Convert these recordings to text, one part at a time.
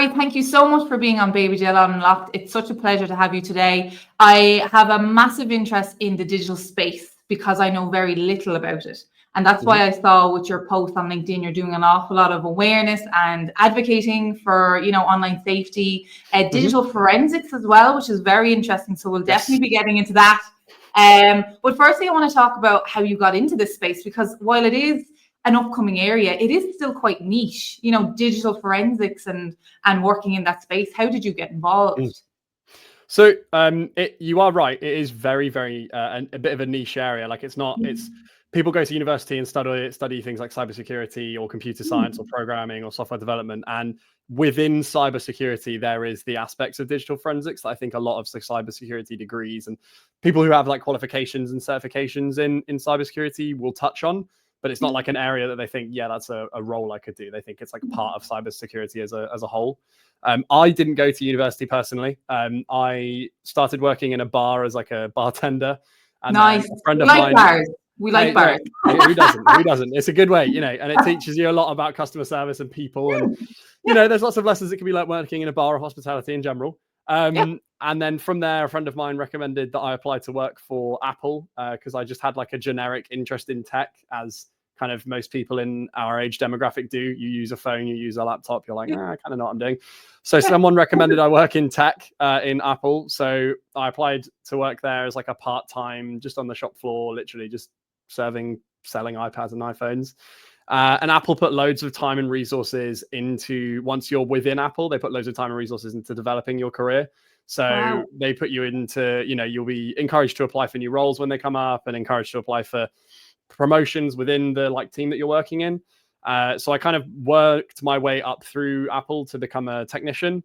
Harry, thank you so much for being on Baby Jill Unlocked. It's such a pleasure to have you today. I have a massive interest in the digital space because I know very little about it. And that's why I saw with your post on LinkedIn, you're doing an awful lot of awareness and advocating for, online safety, digital forensics as well, which is very interesting. So we'll definitely be getting into that. But firstly, I want to talk about how you got into this space, because while it is an upcoming area, it is still quite niche, digital forensics and working in that space. How did you get involved? So you are right. It is very, very a bit of a niche area. Like it's people go to university and study things like cybersecurity or computer science or programming or software development. And within cybersecurity, there is the aspects of digital forensics that I think a lot of the cybersecurity degrees and people who have like qualifications and certifications in cybersecurity will touch on. But it's not like an area that they think, yeah, that's a role I could do. They think it's like part of cybersecurity as a whole. I didn't go to university personally. I started working in a bar as like a bartender. And nice. A friend of mine. Bars. We like bars. Who doesn't? Who doesn't? It's a good way, and it teaches you a lot about customer service and people. And, there's lots of lessons that can be like working in a bar or hospitality in general. And then from there, a friend of mine recommended that I apply to work for Apple because I just had like a generic interest in tech, as kind of most people in our age demographic do. You use a phone, you use a laptop, you're like, I kind of know what I'm doing. So someone recommended I work in tech in Apple. So I applied to work there as like a part-time, just on the shop floor, literally just selling iPads and iPhones. And Apple put loads of time and resources into, once you're within Apple, they put loads of time and resources into developing your career. So they put you into, you'll be encouraged to apply for new roles when they come up and encouraged to apply for promotions within the team that you're working in. So I kind of worked my way up through Apple to become a technician,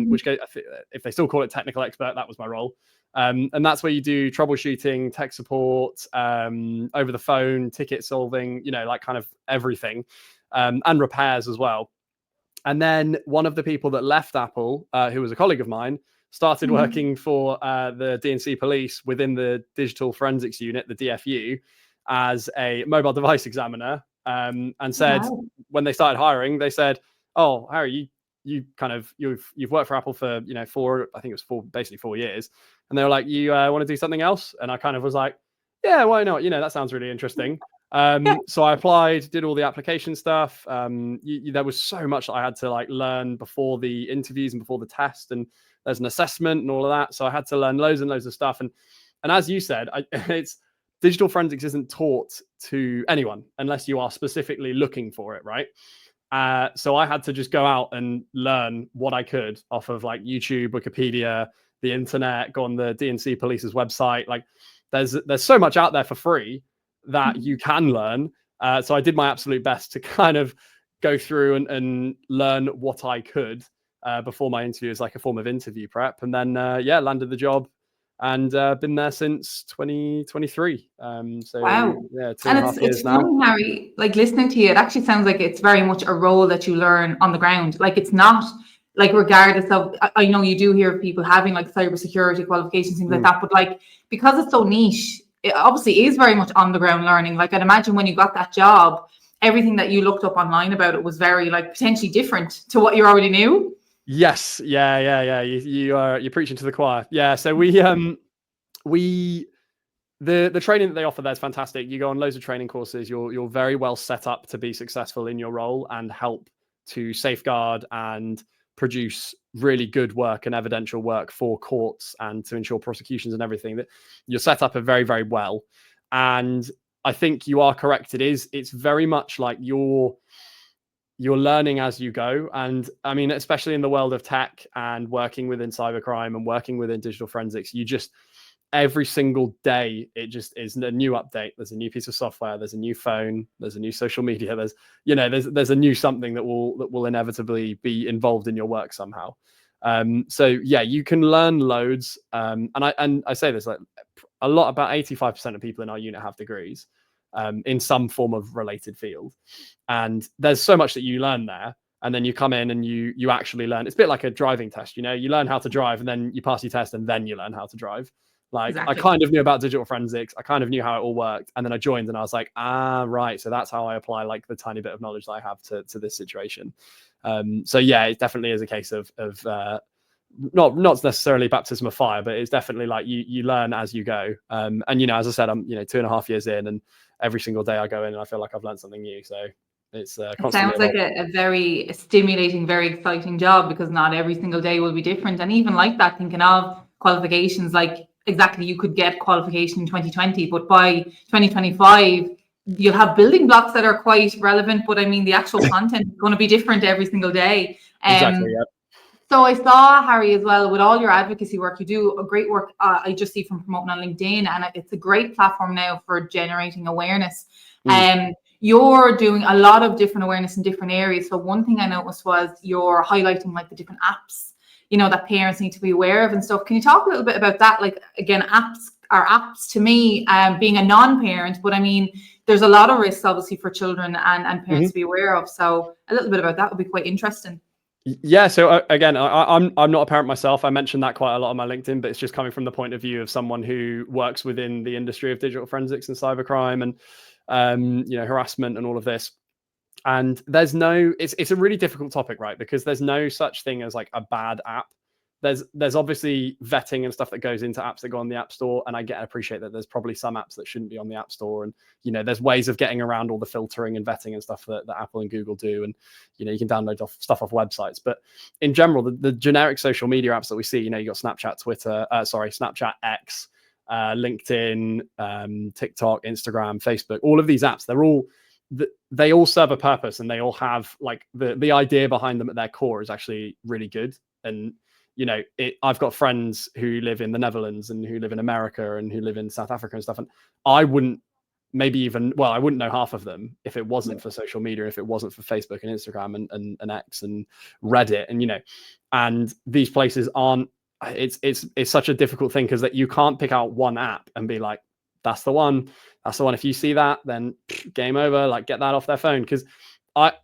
which if they still call it technical expert, that was my role. And that's where you do troubleshooting, tech support, over the phone, ticket solving, kind of everything, and repairs as well. And then one of the people that left Apple, who was a colleague of mine, started working for the D&C Police within the Digital Forensics Unit, the DFU, as a mobile device examiner, and said when they started hiring, they said, "Oh, Harry, you've worked for Apple for basically 4 years," and they were like, "You want to do something else?" And I kind of was like, "Yeah, why not? That sounds really interesting." So I applied, did all the application stuff. There was so much that I had to learn before the interviews and before the test, and there's an assessment and all of that. So I had to learn loads and loads of stuff. And as you said, it's digital forensics isn't taught to anyone unless you are specifically looking for it, right? So I had to just go out and learn what I could off of YouTube, Wikipedia, the internet, go on the D&C Police's website. There's so much out there for free that you can learn. So I did my absolute best to kind of go through and learn what I could before my interview as a form of interview prep. And then, landed the job and been there since 2023. Wow. Yeah, 2.5 years now. Funny, Harry, listening to you, it actually sounds like it's very much a role that you learn on the ground. It's not regardless of, I know you do hear of people having cybersecurity qualifications, things like that, but because it's so niche, it obviously is very much on the ground learning. I'd imagine when you got that job, everything that you looked up online about it was very potentially different to what you already knew. Yes. Yeah. You're preaching to the choir. Yeah. So the training that they offer there is fantastic. You go on loads of training courses. You're very well set up to be successful in your role and help to safeguard and produce really good work and evidential work for courts and to ensure prosecutions and everything. That you're set up very, very well. And I think you are correct. It's very much you're learning as you go. And I mean, especially in the world of tech and working within cybercrime and working within digital forensics, every single day, it just is a new update. There's a new piece of software. There's a new phone. There's a new social media. There's a new something that will inevitably be involved in your work somehow. So yeah, you can learn loads. And I say this a lot. About 85% of people in our unit have degrees in some form of related field, and there's so much that you learn there. And then you come in and you actually learn. It's a bit like a driving test. You learn how to drive, and then you pass your test, and then you learn how to drive. Exactly. I kind of knew about digital forensics. I kind of knew how it all worked. And then I joined and I was like, right. So that's how I apply the tiny bit of knowledge that I have to this situation. So yeah, it definitely is a case of not necessarily baptism of fire, but it's definitely like you learn as you go. And as I said, I'm 2.5 years in, and every single day I go in and I feel like I've learned something new. So it's it sounds like a very stimulating, very exciting job, because not every single day will be different. And even like that, thinking of qualifications, like exactly, you could get qualification in 2020, but by 2025 you'll have building blocks that are quite relevant, but I mean the actual content is going to be different every single day. Exactly, yeah. So I saw, Harry, as well, with all your advocacy work, you do a great work. I just see from promoting on LinkedIn, and it's a great platform now for generating awareness. You're doing a lot of different awareness in different areas. So one thing I noticed was you're highlighting like the different apps, that parents need to be aware of and stuff. Can you talk a little bit about that? Like, again, apps are apps to me, being a non-parent, but I mean, there's a lot of risks obviously for children and parents to be aware of. So a little bit about that would be quite interesting. Yeah. So again, I'm not a parent myself. I mentioned that quite a lot on my LinkedIn, but it's just coming from the point of view of someone who works within the industry of digital forensics and cybercrime and harassment and all of this. And it's a really difficult topic, right? Because there's no such thing as like a bad app. There's obviously vetting and stuff that goes into apps that go on the App Store, and I appreciate that there's probably some apps that shouldn't be on the App Store, and there's ways of getting around all the filtering and vetting and stuff that Apple and Google do, and you can download stuff off websites. But in general, the generic social media apps that we see, you got Snapchat, Snapchat, X, LinkedIn, TikTok, Instagram, Facebook, all of these apps, they all serve a purpose, and they all have like the idea behind them at their core is actually really good. And I've got friends who live in the Netherlands and who live in America and who live in South Africa and stuff, and I wouldn't know half of them if it wasn't for social media, if it wasn't for Facebook and Instagram and X and Reddit, and these places aren't. It's such a difficult thing, because that you can't pick out one app and be like, that's the one. If you see that, then game over. Like, get that off their phone, because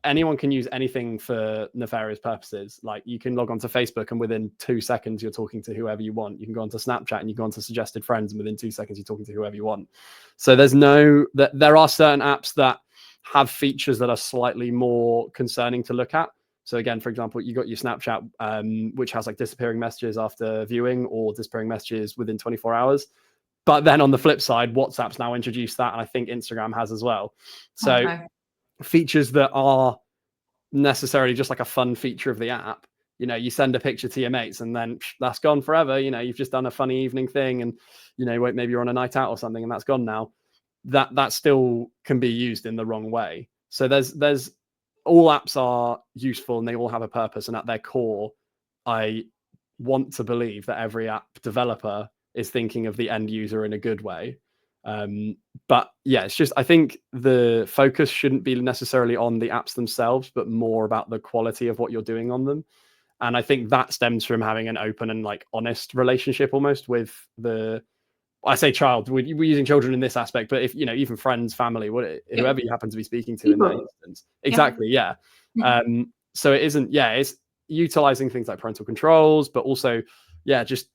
anyone can use anything for nefarious purposes. Like, you can log onto Facebook and within 2 seconds you're talking to whoever you want. You can go onto Snapchat and you go onto suggested friends, and within 2 seconds you're talking to whoever you want. So there are certain apps that have features that are slightly more concerning to look at. So again, for example, you got your Snapchat, which has like disappearing messages after viewing or disappearing messages within 24 hours. But then on the flip side, WhatsApp's now introduced that, and I think Instagram has as well. So features that are necessarily just like a fun feature of the app, you send a picture to your mates and then that's gone forever. You've just done a funny evening thing, and maybe you're on a night out or something, and that's gone now. That still can be used in the wrong way. So there's all apps are useful and they all have a purpose, and at their core, I want to believe that every app developer is thinking of the end user in a good way. But yeah, it's just, I think the focus shouldn't be necessarily on the apps themselves, but more about the quality of what you're doing on them. And I think that stems from having an open and like honest relationship almost with I say child, we're using children in this aspect, but if, even friends, family, whoever you happen to be speaking to in that instance. Exactly. Yeah. So it isn't, it's utilizing things like parental controls, but also, just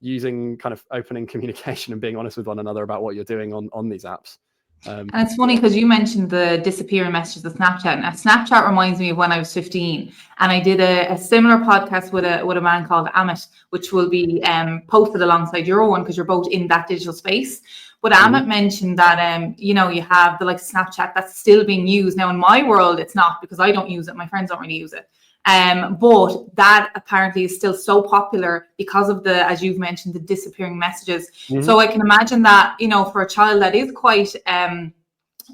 using kind of opening communication and being honest with one another about what you're doing on these apps. And it's funny because you mentioned the disappearing messages of Snapchat. Now, Snapchat reminds me of when I was 15, and I did a similar podcast with a man called Amit, which will be posted alongside your one, because you're both in that digital space. But Amit mentioned that you have the like Snapchat that's still being used. Now in my world, it's not, because I don't use it. My friends don't really use it. But that apparently is still so popular because of as you've mentioned, the disappearing messages. So I can imagine that, for a child, that is quite,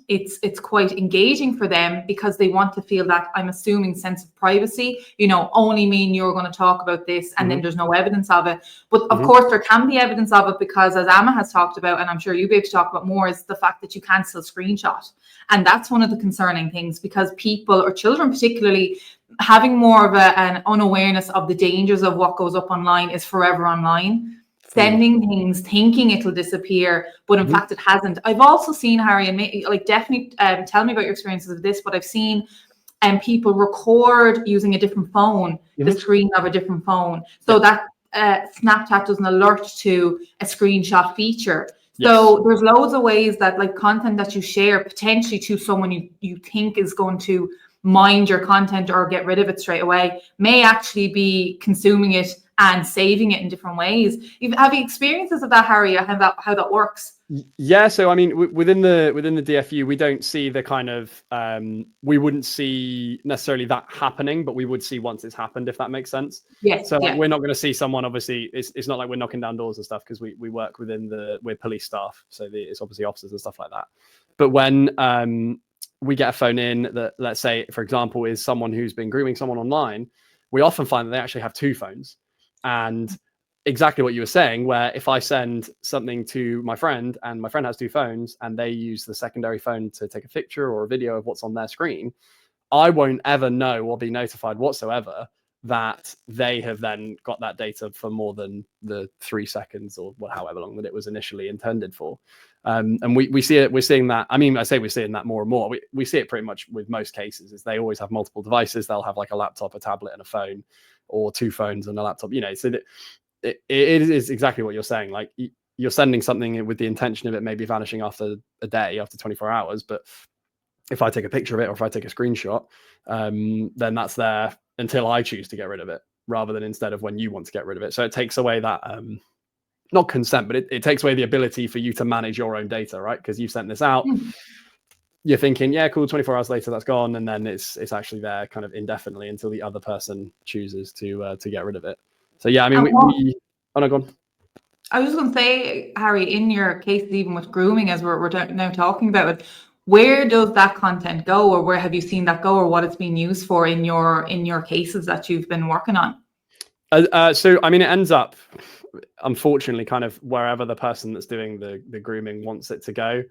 it's quite engaging for them, because they want to feel that, I'm assuming, sense of privacy, only me and you're going to talk about this, and then there's no evidence of it. But of course there can be evidence of it, because as Amma has talked about, and I'm sure you'll be able to talk about more, is the fact that you can still screenshot. And that's one of the concerning things, because people, or children particularly, having more of an unawareness of the dangers of what goes up online, is forever online, sending things, thinking it'll disappear, but in fact it hasn't. I've also seen, Harry, and definitely tell me about your experiences of this, but I've seen people record using a different phone, the screen of a different phone, so that Snapchat doesn't alert to a screenshot feature. So there's loads of ways that, like, content that you share potentially to someone you think is going to mind your content or get rid of it straight away, may actually be consuming it and saving it in different ways. Have you experiences of that, Harry, how that works? Yeah, so I mean, within the DFU, we don't see the kind of we wouldn't see necessarily that happening, but we would see once it's happened, if that makes sense. Yes. So like, we're not going to see someone, obviously, it's not like we're knocking down doors and stuff, because we work we're police staff, so it's obviously officers and stuff like that. But when we get a phone in that, let's say, for example, is someone who's been grooming someone online, we often find that they actually have two phones. And exactly what you were saying, where if I send something to my friend and my friend has two phones and they use the secondary phone to take a picture or a video of what's on their screen, I won't ever know or be notified whatsoever that they have then got that data for more than the 3 seconds or however long that it was initially intended for. And we see it, we're seeing that. I mean, I say we're seeing that more and more. We see it pretty much with most cases, is they always have multiple devices. They'll have like a laptop, a tablet, and a phone, or two phones and a laptop, so that it is exactly what you're saying. Like, you're sending something with the intention of it maybe vanishing after a day, after 24 hours. But if I take a picture of it, or if I take a screenshot, then that's there until I choose to get rid of it, rather than instead of when you want to get rid of it. So it takes away that, not consent, but it takes away the ability for you to manage your own data, right? Because you've sent this out. You're thinking, yeah, cool, 24 hours later, that's gone. And then it's actually there kind of indefinitely until the other person chooses to get rid of it. So yeah, I mean, oh no, go on. I was just going to say, Harry, in your cases, even with grooming, as we're now talking about it, where does that content go, or where have you seen that go, or what it's been used for in your cases that you've been working on? So I mean, it ends up, unfortunately, kind of wherever the person that's doing the grooming wants it to go.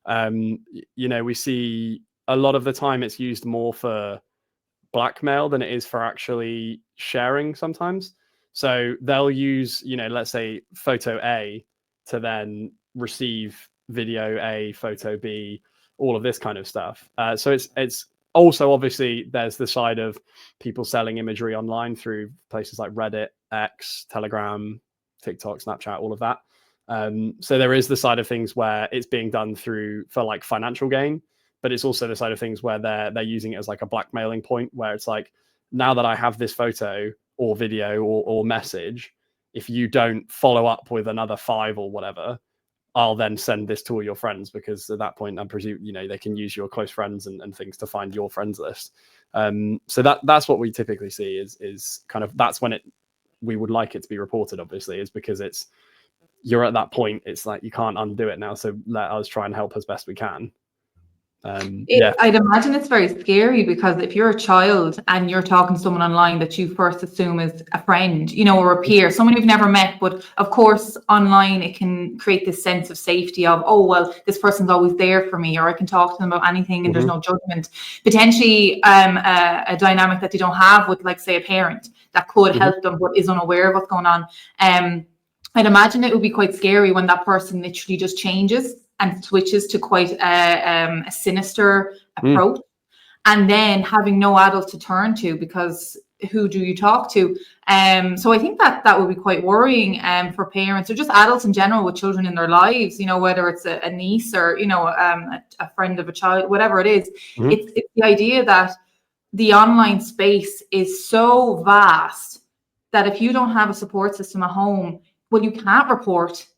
We see a lot of the time it's used more for blackmail than it is for actually sharing sometimes. So they'll use, let's say photo A to then receive video A, photo B, all of this kind of stuff. So it's also, obviously, there's the side of people selling imagery online through places like Reddit, X, Telegram, TikTok, Snapchat, all of that. So there is the side of things where it's being done for like financial gain, but it's also the side of things where they're using it as like a blackmailing point, where it's like, now that I have this photo or video or message, if you don't follow up with another 5 or whatever, I'll then send this to all your friends, because at that point, I'm presuming, they can use your close friends and things to find your friends list. So that's what we typically see is kind of, that's when we would like it to be reported, obviously, is because you're at that point, it's like, you can't undo it now. So let us try and help as best we can. I'd imagine it's very scary, because if you're a child and you're talking to someone online that you first assume is a friend, or a peer, someone you've never met, but of course online it can create this sense of safety of, oh, well, this person's always there for me, or I can talk to them about anything and there's no judgment. Potentially a dynamic that they don't have with, like, say, a parent that could help them but is unaware of what's going on. I'd imagine it would be quite scary when that person literally just changes and switches to quite a sinister approach, and then having no adult to turn to, because who do you talk to? So I think that would be quite worrying for parents, or just adults in general with children in their lives, whether it's a niece or, a friend of a child, whatever it is. It's the idea that the online space is so vast that if you don't have a support system at home, well, you can't report,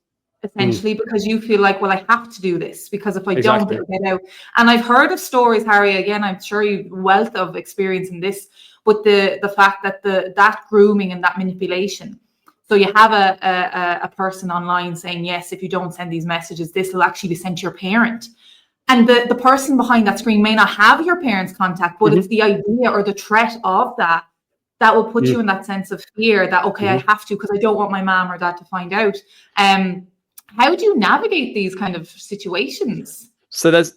essentially, because you feel like, well, I have to do this, because if I don't, it'll get out. And I've heard of stories, Harry, again, I'm sure you've wealth of experience in this, but the fact that that grooming and that manipulation. So you have a person online saying, yes, if you don't send these messages, this will actually be sent to your parent. And the person behind that screen may not have your parents' contact, but it's the idea or the threat of that will put you in that sense of fear that, okay, I have to, because I don't want my mom or dad to find out. How do you navigate these kind of situations? So there's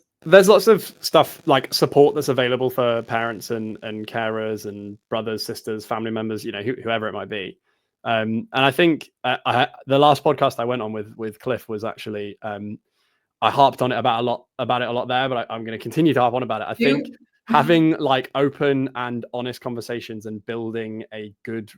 lots of stuff like support that's available for parents and carers and brothers, sisters, family members, whoever it might be. And I think the last podcast I went on with Cliff was actually, I harped on it about it a lot there, but I'm going to continue to harp on about it. I think having like open and honest conversations and building a good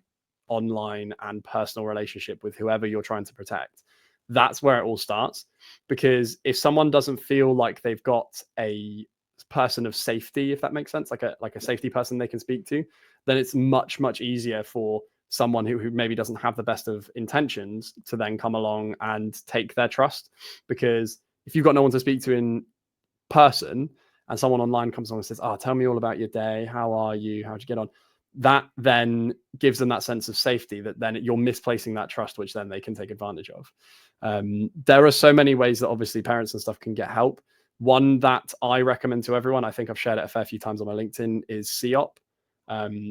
online and personal relationship with whoever you're trying to protect, that's where it all starts. Because if someone doesn't feel like they've got a person of safety, if that makes sense, like a safety person they can speak to, then it's much, much easier for someone who maybe doesn't have the best of intentions to then come along and take their trust. Because if you've got no one to speak to in person and someone online comes along and says, tell me all about your day, how are you, how'd you get on, that then gives them that sense of safety, that then you're misplacing that trust, which then they can take advantage of. There are so many ways that obviously parents and stuff can get help. One that I recommend to everyone, I think I've shared it a fair few times on my LinkedIn, is CEOP.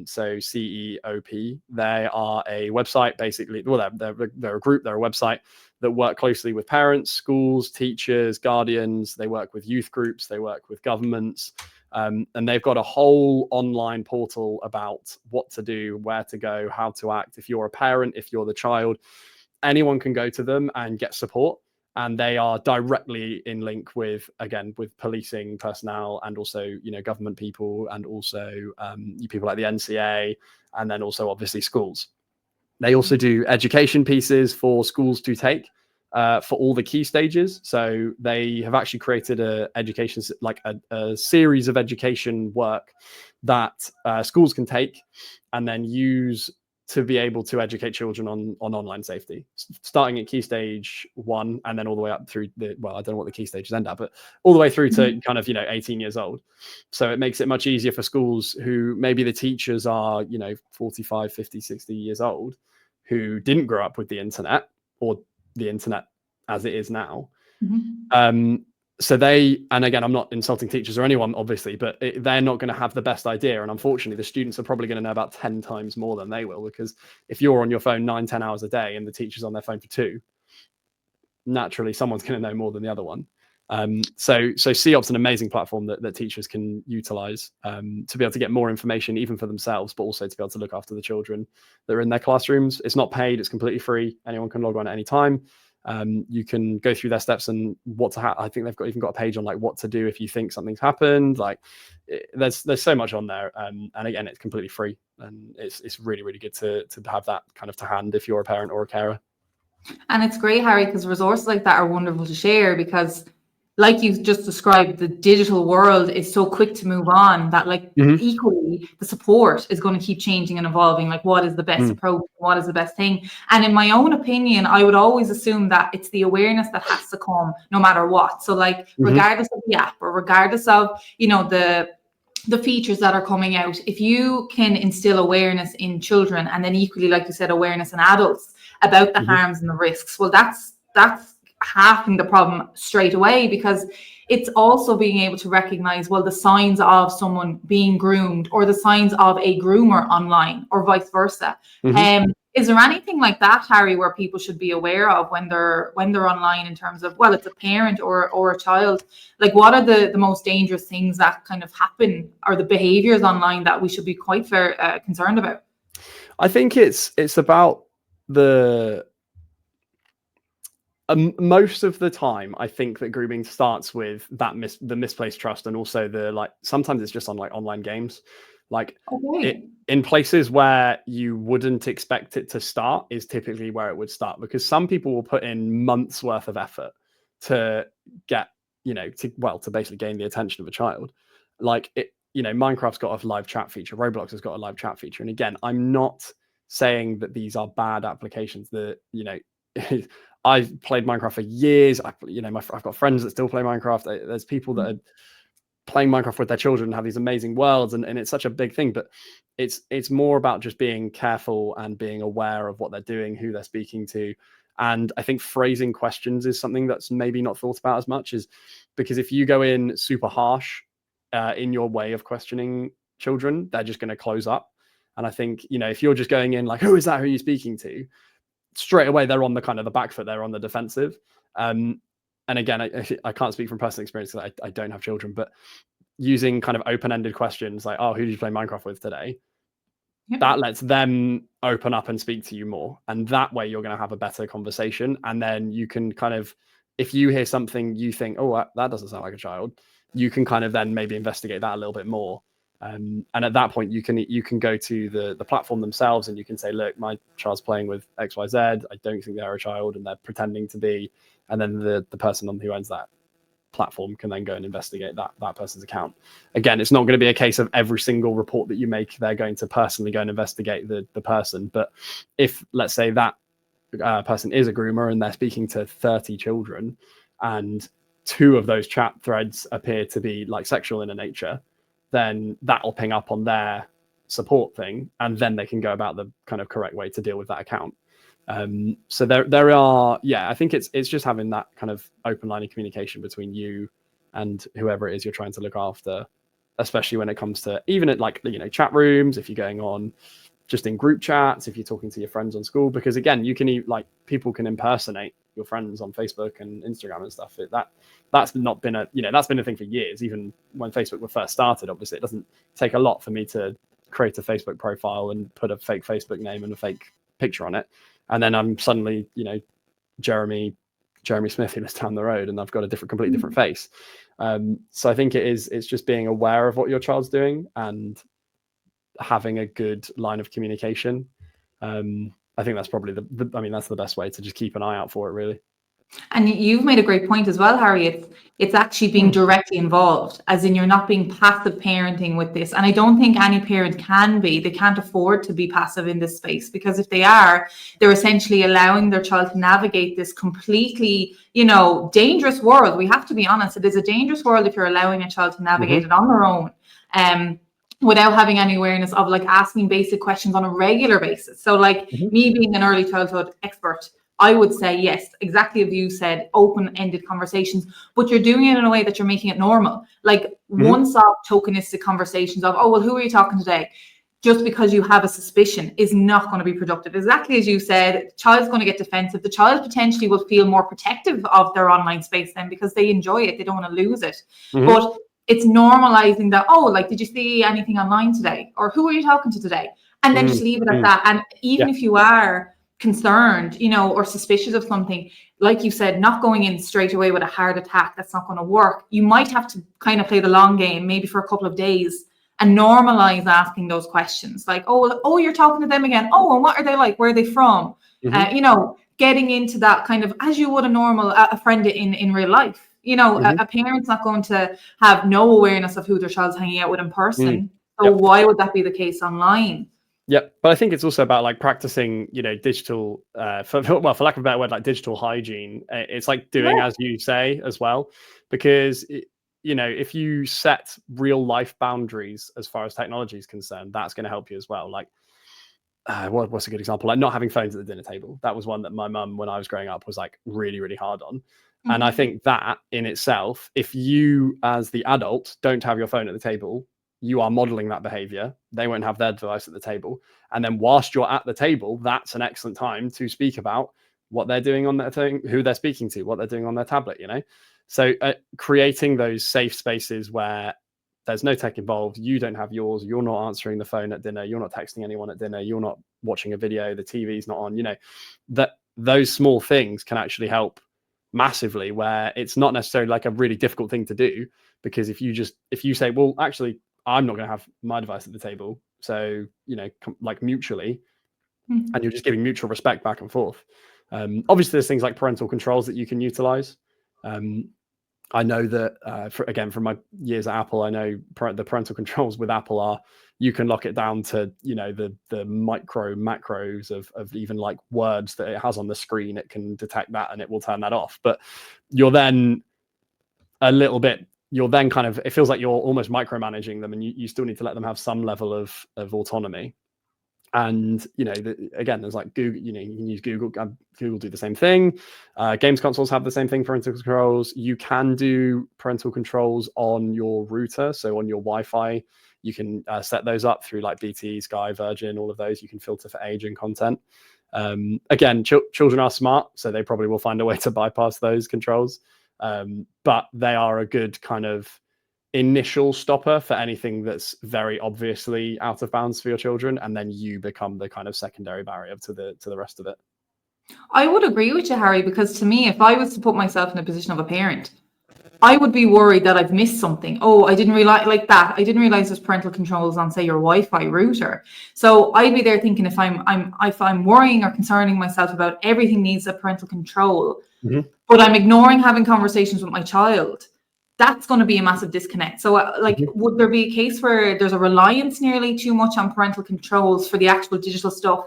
So CEOP. They are a website, basically. Well, they're a group, they're a website that work closely with parents, schools, teachers, guardians. They work with youth groups, they work with governments. And they've got a whole online portal about what to do, where to go, how to act. If you're a parent, if you're the child, anyone can go to them and get support. And they are directly in link with, again, with policing personnel and also, government people, and also people like the NCA, and then also obviously schools. They also do education pieces for schools to take for all the key stages. So they have actually created a series of education work that schools can take and then use to be able to educate children on online safety, starting at key stage 1 and then all the way up through I don't know what the key stages end at, but all the way through to kind of 18 years old. So it makes it much easier for schools who maybe the teachers are 45, 50, 60 years old, who didn't grow up with the internet or the internet as it is now. So and again, I'm not insulting teachers or anyone, obviously, but they're not going to have the best idea. And unfortunately, the students are probably going to know about 10 times more than they will, because if you're on your phone 9-10 hours a day and the teacher's on their phone for 2, naturally someone's going to know more than the other one. So CEOP's an amazing platform that teachers can utilize to be able to get more information, even for themselves, but also to be able to look after the children that are in their classrooms. It's not paid, it's completely free. Anyone can log on at any time. You can go through their steps and what to I think they've even got a page on like what to do if you think something's happened. There's so much on there, and again, it's completely free, and it's really, really good to have that kind of to hand if you're a parent or a carer. And it's great, Harry, because resources like that are wonderful to share, because like you just described, the digital world is so quick to move on that equally the support is going to keep changing and evolving. Like, what is the best approach? What is the best thing? And in my own opinion, I would always assume that it's the awareness that has to come no matter what. So regardless of the app or regardless of, the features that are coming out, if you can instill awareness in children, and then equally, like you said, awareness in adults about the harms and the risks, well, that's halving the problem straight away, because it's also being able to recognize, well, the signs of someone being groomed or the signs of a groomer online or vice versa. Is there anything like that, Harry, where people should be aware of when they're online, in terms of, well, it's a parent or a child? Like, what are the most dangerous things that kind of happen, or the behaviors online that we should be quite concerned about? I think it's about most of the time, I think that grooming starts with that the misplaced trust, and also sometimes it's just on online games, in places where you wouldn't expect it to start is typically where it would start, because some people will put in months worth of effort to get to basically gain the attention of a child. Minecraft's got a live chat feature, Roblox has got a live chat feature, and again, I'm not saying that these are bad applications. I've played Minecraft for years. I've got friends that still play Minecraft. There's people that are playing Minecraft with their children and have these amazing worlds, and it's such a big thing. But it's more about just being careful and being aware of what they're doing, who they're speaking to. And I think phrasing questions is something that's maybe not thought about as much, is because if you go in super harsh in your way of questioning children, they're just going to close up. And I think, if you're just going in like, who is that? Who are you speaking to? Straight away, they're on the kind of the back foot. They're on the defensive. And again, I can't speak from personal experience because I don't have children, but using kind of open-ended questions like, oh, who did you play Minecraft with today? Yep. That lets them open up and speak to you more. And that way you're going to have a better conversation. And then you can kind of, if you hear something you think, oh, that doesn't sound like a child, you can kind of then maybe investigate that a little bit more. And at that point, you can go to the platform themselves and you can say, look, my child's playing with XYZ. I don't think they're a child and they're pretending to be. And then the person who owns that platform can then go and investigate that person's account. Again, it's not going to be a case of every single report that you make, they're going to personally go and investigate the person. But if, let's say, that person is a groomer and they're speaking to 30 children and 2 of those chat threads appear to be like sexual in a nature, then that'll ping up on their support thing, and then they can go about the kind of correct way to deal with that account. So there are, I think it's just having that kind of open line of communication between you and whoever it is you're trying to look after, especially when it comes to even at like, chat rooms, if you're going on just in group chats, if you're talking to your friends on school, because again, you can people can impersonate your friends on Facebook and Instagram and stuff. That's not been that's been a thing for years. Even when Facebook was first started, obviously it doesn't take a lot for me to create a Facebook profile and put a fake Facebook name and a fake picture on it, and then I'm suddenly Jeremy Smith who lives down the road, and I've got a completely different face. So I think it's just being aware of what your child's doing and having a good line of communication. I think that's probably that's the best way to just keep an eye out for it, really. And you've made a great point as well, Harry. It's actually being directly involved, as in you're not being passive parenting with this. And I don't think any parent can be. They can't afford to be passive in this space, because if they are, they're essentially allowing their child to navigate this completely, dangerous world. We have to be honest. It is a dangerous world if you're allowing a child to navigate it on their own. Without having any awareness of asking basic questions on a regular basis. So me being an early childhood expert, I would say yes, exactly as you said, open-ended conversations, but you're doing it in a way that you're making it normal. One-stop tokenistic conversations of, oh, well, who are you talking today? Just because you have a suspicion is not going to be productive. Exactly as you said, the child's going to get defensive. The child potentially will feel more protective of their online space then because they enjoy it. They don't want to lose it. But it's normalizing that, did you see anything online today? Or who are you talking to today? And then just leave it at that. And even if you are concerned, or suspicious of something, like you said, not going in straight away with a hard attack, that's not going to work. You might have to kind of play the long game, maybe for a couple of days, and normalize asking those questions. Like, oh, you're talking to them again. Oh, and what are they like? Where are they from? Getting into that kind of, as you would a friend in real life. A parent's not going to have no awareness of who their child's hanging out with in person. So why would that be the case online? Yeah, but I think it's also about practicing, digital, for lack of a better word, digital hygiene. It's like doing as you say as well, because if you set real life boundaries as far as technology is concerned, that's going to help you as well. What's a good example? Not having phones at the dinner table. That was one that my mum, when I was growing up, was really, really hard on. And I think that in itself, if you as the adult don't have your phone at the table, you are modeling that behavior. They won't have their device at the table. And then whilst you're at the table, that's an excellent time to speak about what they're doing on their thing, who they're speaking to, what they're doing on their tablet, So creating those safe spaces where there's no tech involved, you don't have yours, you're not answering the phone at dinner, you're not texting anyone at dinner, you're not watching a video, the TV's not on, that those small things can actually help massively, where it's not necessarily a really difficult thing to do, because if you say, well, actually, I'm not going to have my device at the table, so mutually, and you're just giving mutual respect back and forth. Obviously, there's things like parental controls that you can utilize. I know that from my years at Apple, I know the parental controls with Apple are, you can lock it down to the micro macros of even words that it has on the screen. It can detect that and it will turn that off. But you're then kind of, it feels like you're almost micromanaging them, and you still need to let them have some level of autonomy. And again, there's Google, you can use Google do the same thing. Games consoles have the same thing, parental controls. You can do parental controls on your router, so on your Wi-Fi you can set those up through BT, Sky, Virgin, all of those. You can filter for age and content. Again, children are smart, so they probably will find a way to bypass those controls. But they are a good kind of initial stopper for anything that's very obviously out of bounds for your children, and then you become the kind of secondary barrier to the rest of it. I would agree with you, Harry, because to me, if I was to put myself in a position of a parent, I would be worried that I've missed something. Oh, I didn't realize I didn't realize there's parental controls on, say, your Wi-Fi router. So I'd be there thinking, if I'm worrying or concerning myself about everything needs a parental control, but I'm ignoring having conversations with my child, that's going to be a massive disconnect. So like, would there be a case where there's a reliance nearly too much on parental controls for the actual digital stuff,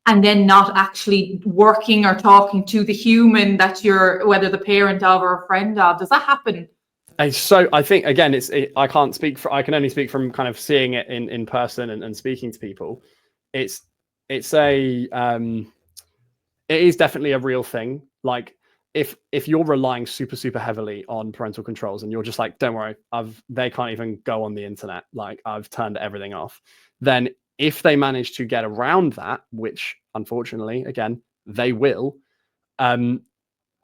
and then not actually working or talking to the human that you're, whether the parent of or a friend of? Does that happen? So I think, again, I can't speak for, I can only speak from kind of seeing it in person and speaking to people. It is definitely a real thing. Like, if you're relying super heavily on parental controls and you're just like, don't worry, they can't even go on the internet, like I've turned everything off, then if they manage to get around that, which unfortunately, again, they will,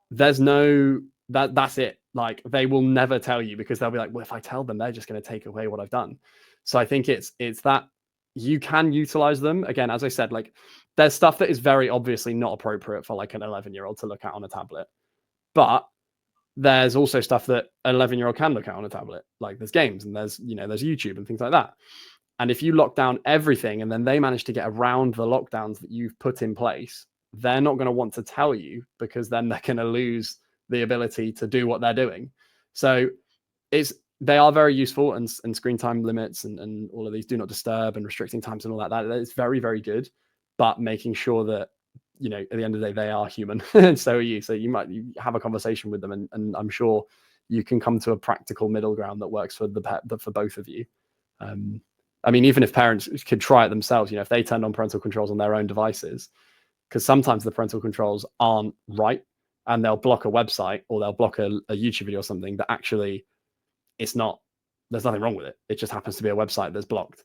there's no, that's it. Like, they will never tell you, because they'll be like, well, if I tell them, they're just going to take away what I've done. So I think it's that you can utilize them. Again, as I said, like, there's stuff that is very obviously not appropriate for like an 11-year-old to look at on a tablet. But there's also stuff that an 11-year-old can look at on a tablet. Like, there's games and there's YouTube and things like that. And if you lock down everything and then they manage to get around the lockdowns that you've put in place, they're not going to want to tell you, because then they're going to lose the ability to do what they're doing. So they are very useful, and screen time limits and all of these do not disturb and restricting times and all that is very, very good. But making sure that, at the end of the day, they are human and so are you. So you have a conversation with them, and I'm sure you can come to a practical middle ground that works for for both of you. I mean, even if parents could try it themselves, if they turned on parental controls on their own devices, because sometimes the parental controls aren't right, and they'll block a website or they'll block a YouTube video or something that actually there's nothing wrong with it. It just happens to be a website that's blocked.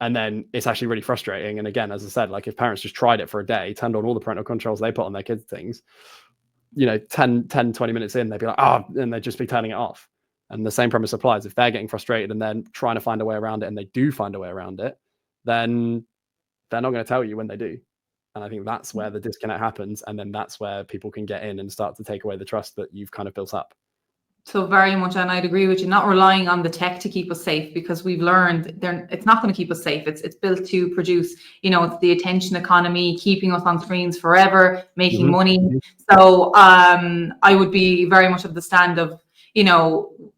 And then it's actually really frustrating. And again, as I said, like, if parents just tried it for a day, turned on all the parental controls they put on their kids' things, 10, 20 minutes in, they'd be like, and they'd just be turning it off. And the same premise applies. If they're getting frustrated and then trying to find a way around it, and they do find a way around it, then they're not going to tell you when they do. And I think that's where the disconnect happens. And then that's where people can get in and start to take away the trust that you've kind of built up. So very much, and I'd agree with you, not relying on the tech to keep us safe, because we've learned it's not going to keep us safe. It's built to produce, it's the attention economy, keeping us on screens forever, making money. So I would be very much of the stand of,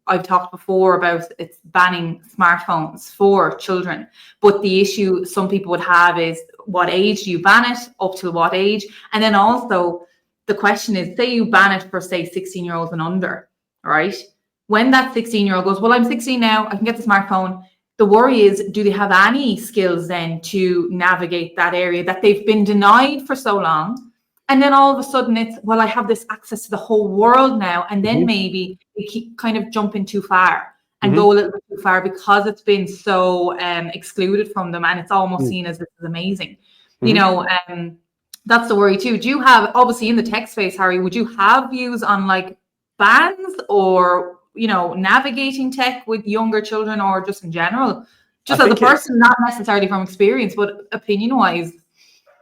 I've talked before about it's banning smartphones for children. But the issue some people would have is, what age do you ban it? Up to what age? And then also the question is, say you ban it for, say, 16-year-olds and under. Right? When that 16-year-old goes, well, I'm 16 now, I can get the smartphone. The worry is, do they have any skills then to navigate that area that they've been denied for so long? And then all of a sudden it's, well, I have this access to the whole world now. And then maybe they keep kind of jumping too far and go a little bit too far, because it's been so excluded from them, and it's almost seen as this is amazing. That's the worry too. Do you have, obviously in the tech space, Harry, would you have views on like bans or navigating tech with younger children, or just in general, just as a person, not necessarily from experience but opinion wise?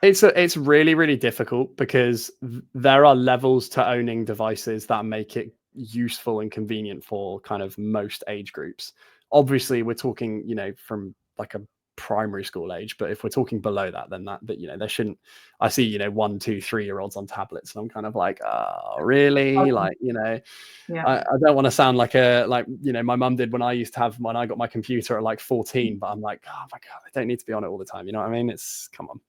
It's really, really difficult, because there are levels to owning devices that make it useful and convenient for kind of most age groups. Obviously we're talking from like a primary school age, but if we're talking below that, then that there shouldn't. I see 1, 2, 3-year-olds on tablets, and I'm kind of like, oh really? Like, I don't want to sound like my mum did when I got my computer at like 14, but I'm like, oh my god, I don't need to be on it all the time, you know what I mean? It's, come on.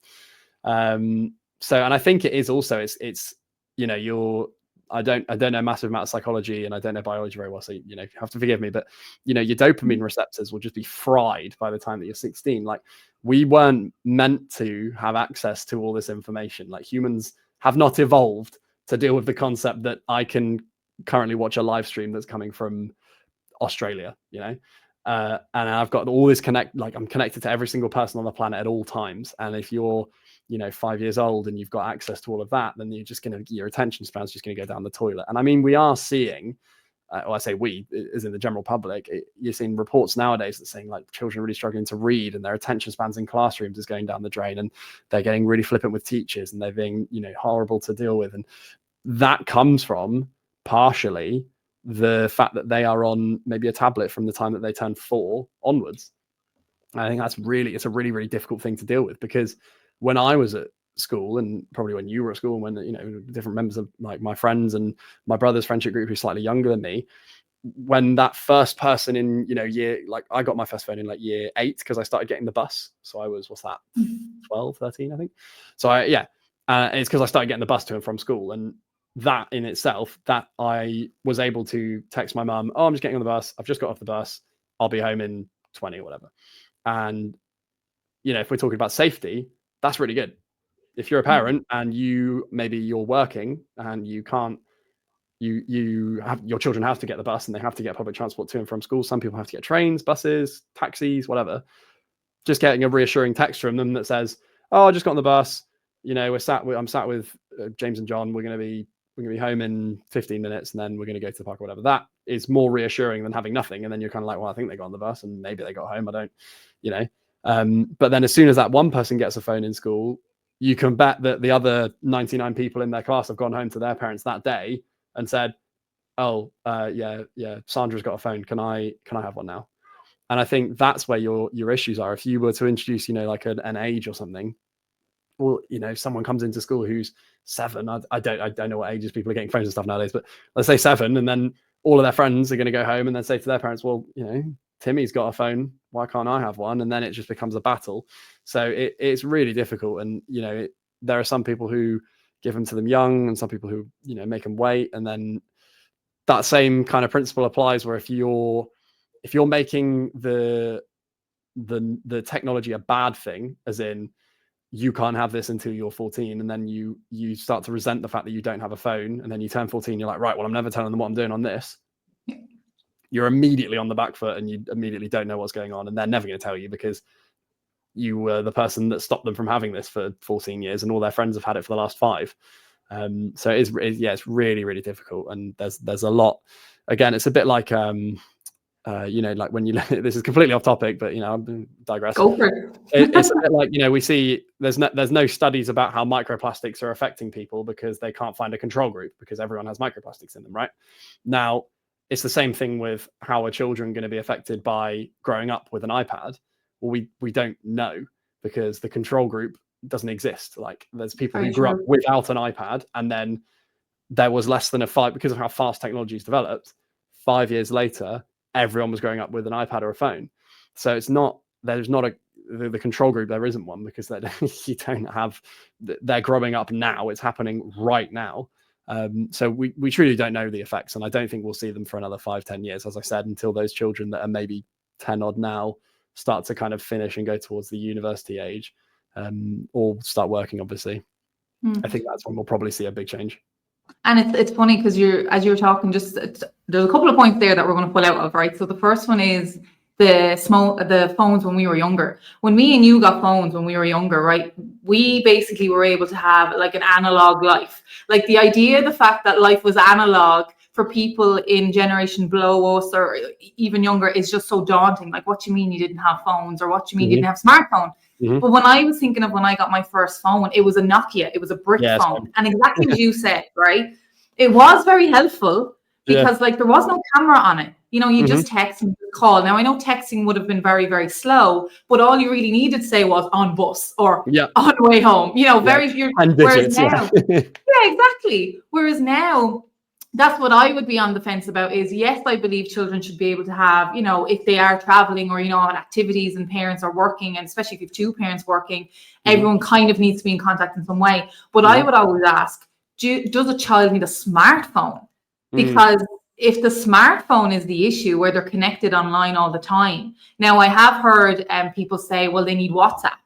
So, and I think it is also, it's I don't know a massive amount of psychology, and I don't know biology very well, so you have to forgive me, but your dopamine receptors will just be fried by the time that you're 16. Like, we weren't meant to have access to all this information. Like, humans have not evolved to deal with the concept that I can currently watch a live stream that's coming from Australia, and I've got all this I'm connected to every single person on the planet at all times. And if you're 5 years old and you've got access to all of that, then your attention span's just going to go down the toilet. And I mean, we are seeing, I say we, as in the general public, you're seeing reports nowadays that saying like children are really struggling to read, and their attention spans in classrooms is going down the drain, and they're getting really flippant with teachers, and they're being horrible to deal with. And that comes from partially the fact that they are on maybe a tablet from the time that they turn 4 onwards. I think it's a really, really difficult thing to deal with, because when I was at school, and probably when you were at school, and when different members of like my friends and my brother's friendship group who's slightly younger than me, when that first person in, I got my first phone in like year 8 because I started getting the bus. So I was, 12, 13, I think. So it's because I started getting the bus to and from school. And that in itself, that I was able to text my mum, oh, I'm just getting on the bus. I've just got off the bus. I'll be home in 20 or whatever. And, if we're talking about safety, that's really good. If you're a parent and you're working and you can't, you have, your children have to get the bus and they have to get public transport to and from school. Some people have to get trains, buses, taxis, whatever. Just getting a reassuring text from them that says, oh, I just got on the bus. I'm sat with James and John. We're going to be home in 15 minutes and then we're going to go to the park or whatever. That is more reassuring than having nothing. And then you're kind of like, well, I think they got on the bus and maybe they got home. I don't, but then as soon as that one person gets a phone in school, you can bet that the other 99 people in their class have gone home to their parents that day and said, oh, yeah, Sandra's got a phone. Can I have one now? And I think that's where your issues are. If you were to introduce, like an age or something, well, someone comes into school who's 7. I don't know what ages people are getting phones and stuff nowadays, but let's say 7, and then all of their friends are going to go home and then say to their parents, well, Timmy's got a phone. Why can't I have one? And then it just becomes a battle. So it's really difficult. And, there are some people who give them to them young and some people who, make them wait. And then that same kind of principle applies where if you're making the technology a bad thing, as in you can't have this until you're 14, and then you start to resent the fact that you don't have a phone, and then you turn 14, you're like, right, well, I'm never telling them what I'm doing on this. You're immediately on the back foot and you immediately don't know what's going on, and they're never going to tell you because you were the person that stopped them from having this for 14 years and all their friends have had it for the last 5. So it's really, really difficult. And there's a lot, again, it's a bit like, like when this is completely off topic, but, I'm digressing. Go for it. It's a bit like, we see there's no studies about how microplastics are affecting people because they can't find a control group because everyone has microplastics in them, right? Now, it's the same thing with how are children going to be affected by growing up with an iPad? Well, we don't know because the control group doesn't exist. Like there's people who grew up without an iPad and then there was less than because of how fast technology is developed, 5 years later, everyone was growing up with an iPad or a phone. So there's not the control group, there isn't one because you don't have, they're growing up now. It's happening right now. So we truly don't know the effects, and I don't think we'll see them for another 5-10 years, as I said, until those children that are maybe 10 odd now start to kind of finish and go towards the university age, or start working, obviously. I think that's when we'll probably see a big change. And it's funny because as you were talking, there's a couple of points there that we're going to pull out of, right? So the first one is the phones when we were younger. When me and you got phones when we were younger, right? We basically were able to have like an analog life. Like the idea, the fact that life was analog for people in generation below us or even younger is just so daunting. Like, what do you mean you didn't have phones, or what do you mean you didn't have smartphones? But when I was thinking of when I got my first phone, it was a Nokia. It was a brick phone. And exactly as you said, right? It was very helpful because like there was no camera on it. You just text and call. Now I know texting would have been very, very slow, but all you really needed to say was on bus or on the way home. Very few. Whereas now, exactly. Whereas now, that's what I would be on the fence about is, yes, I believe children should be able to have, if they are traveling or, on activities and parents are working, and especially if you have 2 parents working, everyone kind of needs to be in contact in some way. But I would always ask, does a child need a smartphone? Because if the smartphone is the issue where they're connected online all the time. Now, I have heard people say, well, they need WhatsApp.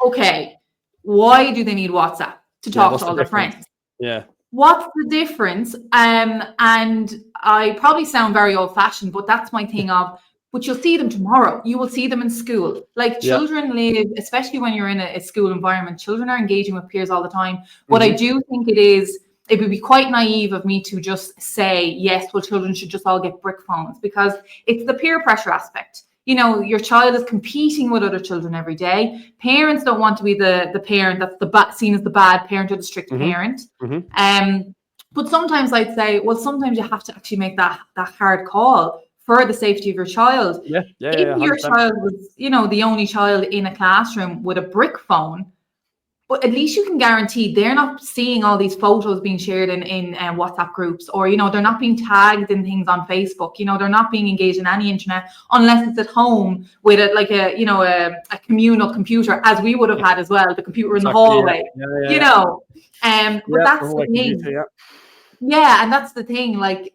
Okay, why do they need WhatsApp? To talk to all their friends. Yeah. What's the difference? And I probably sound very old-fashioned, but that's my thing but you'll see them tomorrow. You will see them in school. Like children live, especially when you're in a school environment, children are engaging with peers all the time. But I do think it would be quite naive of me to just say, yes, well, children should just all get brick phones, because it's the peer pressure aspect. Your child is competing with other children every day. Parents don't want to be the parent that's seen as the bad parent or the strict parent. But sometimes I'd say, well, sometimes you have to actually make that hard call for the safety of your child. If your child was, the only child in a classroom with a brick phone, but at least you can guarantee they're not seeing all these photos being shared in WhatsApp groups, or, you know, they're not being tagged in things on Facebook. You know, they're not being engaged in any internet unless it's at home with a communal computer, as we would have had as well, the computer in the hallway. You know, but that's the thing. Yeah, and that's the thing. Like,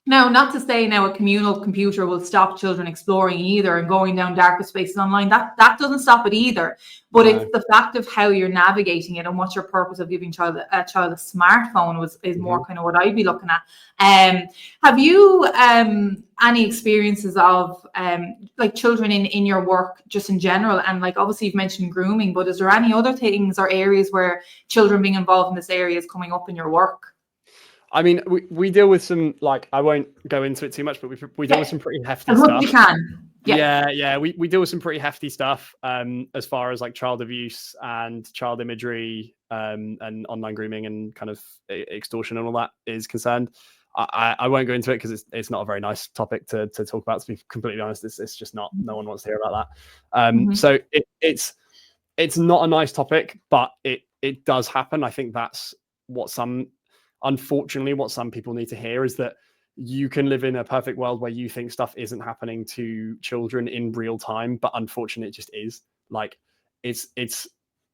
now, not to say now a communal computer will stop children exploring either and going down darker spaces online. That doesn't stop it either. But it's the fact of how you're navigating it and what's your purpose of giving a child a smartphone is more kind of what I'd be looking at. Have you any experiences of like children in your work just in general? And like, obviously you've mentioned grooming, but is there any other things or areas where children being involved in this area is coming up in your work? I mean, we deal with some, like, I won't go into it too much, but we deal with some pretty hefty stuff. You can. Yeah. We deal with some pretty hefty stuff as far as like child abuse and child imagery and online grooming and kind of extortion and all that is concerned. I won't go into it because it's not a very nice topic to talk about, to be completely honest. It's just not, no one wants to hear about that. So it's not a nice topic, but it does happen. I think that's unfortunately, what some people need to hear is that you can live in a perfect world where you think stuff isn't happening to children in real time, but unfortunately, it just is. Like, it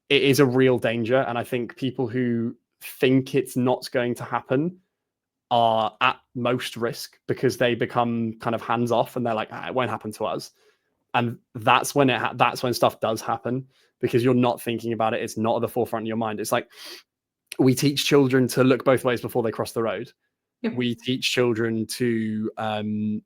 is a real danger, and I think people who think it's not going to happen are at most risk because they become kind of hands off and they're like, it won't happen to us, and that's when stuff does happen because you're not thinking about it. It's not at the forefront of your mind. It's like, we teach children to look both ways before they cross the road. Yep. We teach children to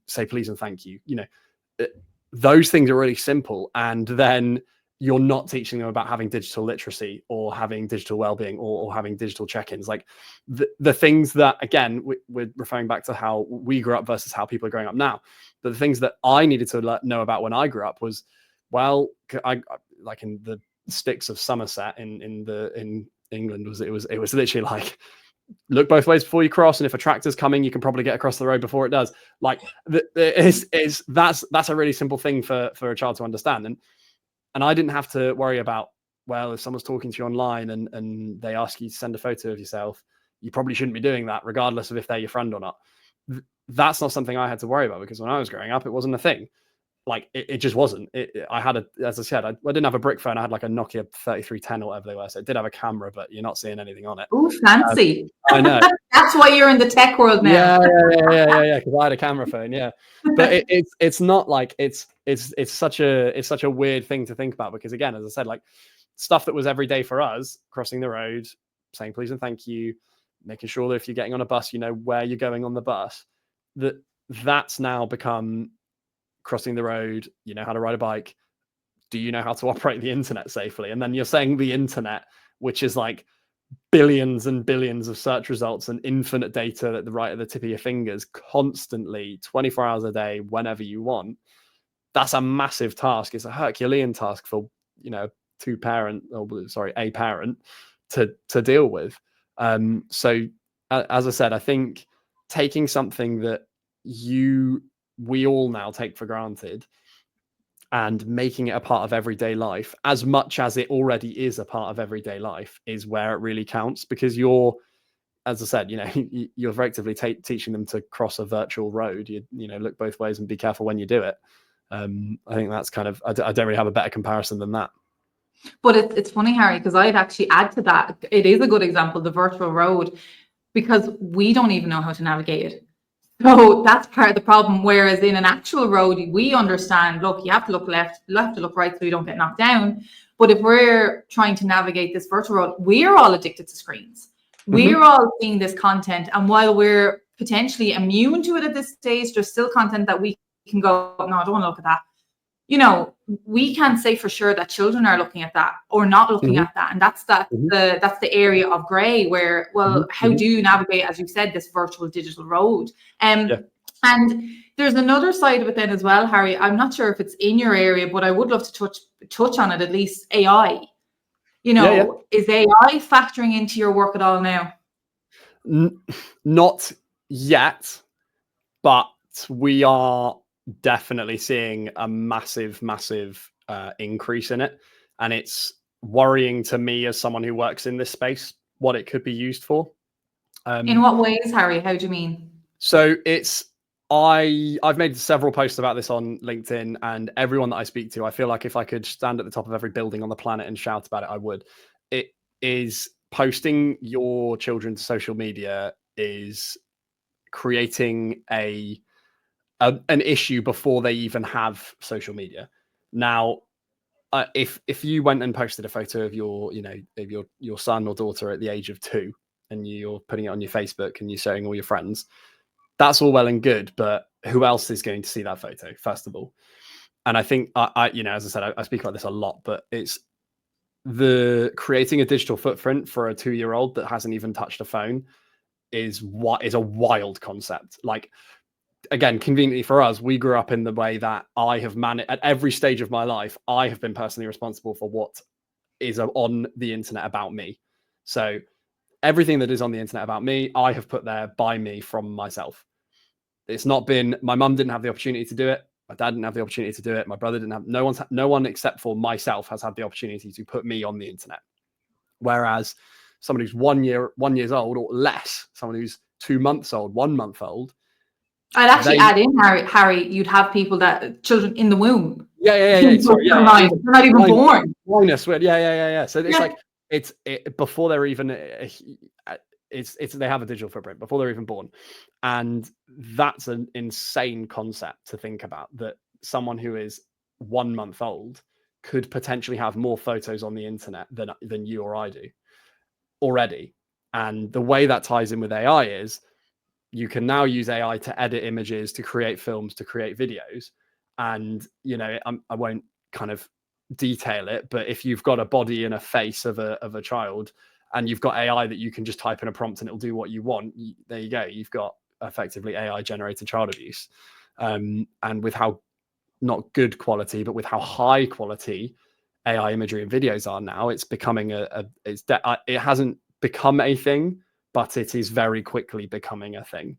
say please and thank you. You know, those things are really simple. And then you're not teaching them about having digital literacy or having digital well-being or having digital check-ins. Like the things that, again, we're referring back to how we grew up versus how people are growing up now. But the things that I needed to know about when I grew up was, well, I like in the sticks of Somerset in England, it was literally like, look both ways before you cross, and if a tractor's coming, you can probably get across the road before it does. Like, that's a really simple thing for a child to understand. And I didn't have to worry about, well, if someone's talking to you online and they ask you to send a photo of yourself, you probably shouldn't be doing that, regardless of if they're your friend or not. That's not something I had to worry about, because when I was growing up, it wasn't a thing. Like, it just wasn't. I had as I said, I didn't have a brick phone. I had like a Nokia 3310 or whatever they were. So it did have a camera, but you're not seeing anything on it. Oh, fancy. I know. That's why you're in the tech world now. Yeah. Because I had a camera phone. Yeah. But it's not like it's such a weird thing to think about, because, again, as I said, like, stuff that was every day for us, crossing the road, saying please and thank you, making sure that if you're getting on a bus, you know where you're going on the bus, that's now become crossing the road, you know how to ride a bike, do you know how to operate the internet safely? And then you're saying the internet, which is like billions and billions of search results and infinite data at the right at the tip of your fingers, constantly, 24 hours a day, whenever you want. That's a massive task. It's a Herculean task for, you know, a parent to deal with. So as I said, I think taking something that we all now take for granted and making it a part of everyday life, as much as it already is a part of everyday life, is where it really counts, because you're, as I said, you know, you're effectively teaching them to cross a virtual road. You know, look both ways and be careful when you do it. I think that's kind of, I don't really have a better comparison than that. But it's funny, Harry, because I'd actually add to that. It is a good example, the virtual road, because we don't even know how to navigate it. So that's part of the problem. Whereas in an actual road, we understand, look, you have to look left, you have to look right so you don't get knocked down. But if we're trying to navigate this virtual road, we're all addicted to screens. We're all seeing this content. And while we're potentially immune to it at this stage, there's still content that we can go, no, I don't want to look at that. You know, we can't say for sure that children are looking at that or not looking at that. And that's the area of gray where, well, how do you navigate, as you said, this virtual digital road? And there's another side of it then as well, Harry. I'm not sure if it's in your area, but I would love to touch on it, at least AI. You know, is AI factoring into your work at all now? Not yet, but we are definitely seeing a massive increase in it, and it's worrying to me as someone who works in this space what it could be used for. In what ways, Harry? How do you mean? So I've made several posts about this on LinkedIn, and everyone that I speak to, I feel like if I could stand at the top of every building on the planet and shout about it, I would. It is posting your children to social media is creating an issue before they even have social media. Now, if you went and posted a photo of your son or daughter at the age of 2, and you're putting it on your Facebook and you're showing all your friends, that's all well and good, but who else is going to see that photo, first of all? And I think as I said, I speak about this a lot, but it's the creating a digital footprint for a 2-year-old that hasn't even touched a phone is a wild concept. Like, again, conveniently for us, we grew up in the way that I have managed at every stage of my life. I have been personally responsible for what is on the internet about me. So everything that is on the internet about me, I have put there by me from myself. It's not been, my mum didn't have the opportunity to do it. My dad didn't have the opportunity to do it. My brother didn't have, no one except for myself has had the opportunity to put me on the internet. Whereas someone who's 1 years old or less, someone who's 2 months old, 1 month old. I'd actually add in, Harry, you'd have people children in the womb. Yeah. Sorry, they're not even born. Yeah. So it's like, it's before they're even, they have a digital footprint before they're even born. And that's an insane concept to think about, that someone who is 1 month old could potentially have more photos on the internet than you or I do already. And the way that ties in with AI is you can now use AI to edit images, to create films, to create videos. And, I won't kind of detail it, but if you've got a body and a face of a child, and you've got AI that you can just type in a prompt and it'll do what you want, there you go. You've got effectively AI generated child abuse. And with how not good quality, but with how high quality AI imagery and videos are now, it's becoming it hasn't become a thing, but it is very quickly becoming a thing.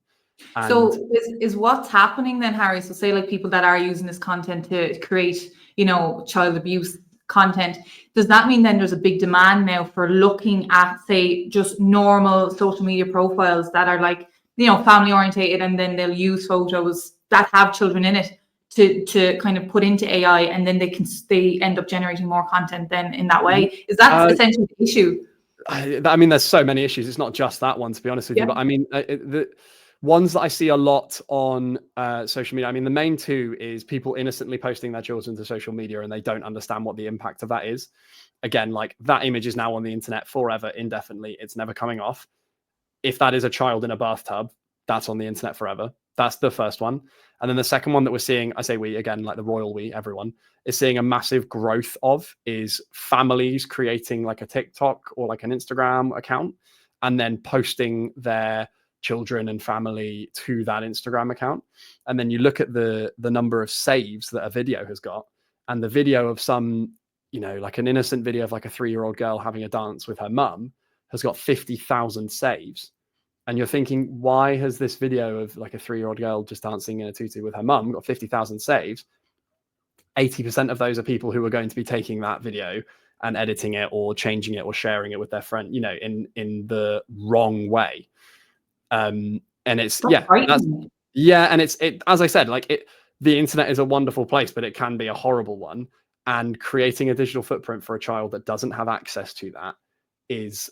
And so is what's happening then, Harry? So say like people that are using this content to create, child abuse content, does that mean then there's a big demand now for looking at, say, just normal social media profiles that are like, family orientated, and then they'll use photos that have children in it to kind of put into AI, and then they end up generating more content then in that way? Is that essentially the issue? I mean, there's so many issues. It's not just that one, to be honest with you. But I mean, the ones that I see a lot on social media, I mean, the main two is people innocently posting their children to social media and they don't understand what the impact of that is. Again, like, that image is now on the internet forever, indefinitely. It's never coming off. If that is a child in a bathtub, that's on the internet forever. That's the first one. And then the second one that we're seeing, I say we, again, like the royal we, everyone, is seeing a massive growth of is families creating like a TikTok or like an Instagram account and then posting their children and family to that Instagram account. And then you look at the number of saves that a video has got, and the video of some, like an innocent video of like a 3-year-old girl having a dance with her mum has got 50,000 saves. And you're thinking, why has this video of like a 3-year-old girl just dancing in a tutu with her mum got 50,000 saves? 80% of those are people who are going to be taking that video and editing it or changing it or sharing it with their friend, in the wrong way. And it's, and it's, as I said, like, the internet is a wonderful place, but it can be a horrible one. And creating a digital footprint for a child that doesn't have access to that is,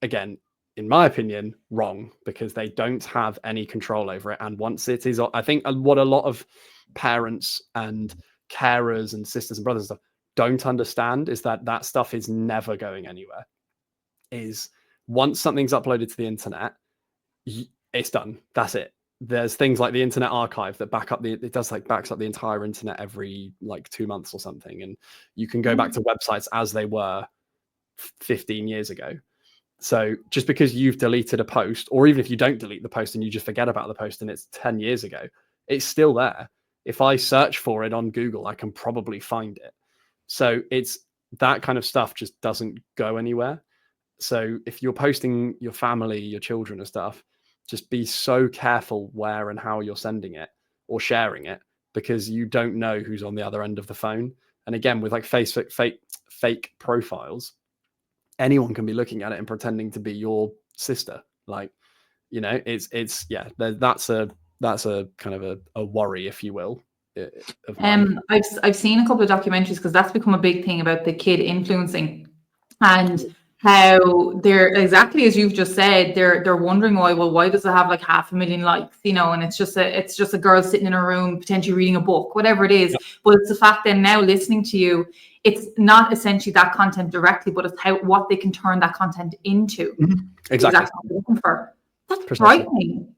again, in my opinion, wrong, because they don't have any control over it. And once it is, I think what a lot of parents and carers and sisters and brothers and stuff don't understand is that stuff is never going anywhere. Is once something's uploaded to the internet, it's done. That's it. There's things like the Internet Archive that backs up the entire internet every like 2 months or something. And you can go back to websites as they were 15 years ago. So just because you've deleted a post, or even if you don't delete the post and you just forget about the post and it's 10 years ago, it's still there. If I search for it on Google, I can probably find it. So it's that kind of stuff just doesn't go anywhere. So if you're posting your family, your children and stuff, just be so careful where and how you're sending it or sharing it, because you don't know who's on the other end of the phone. And again, with like Facebook fake profiles, anyone can be looking at it and pretending to be your sister. Like, you know, it's yeah, that's a kind of a worry, if you will. Of mine. I've seen a couple of documentaries, because that's become a big thing about the kid influencing, and how they're, exactly as you've just said, they're wondering why does it have like 500,000 likes, you know, and it's just a girl sitting in her room potentially reading a book, whatever it is. Yeah. But it's the fact that now listening to you, it's not essentially that content directly, but it's what they can turn that content into. Exactly. That's what they're looking for. That's Precisely. frightening.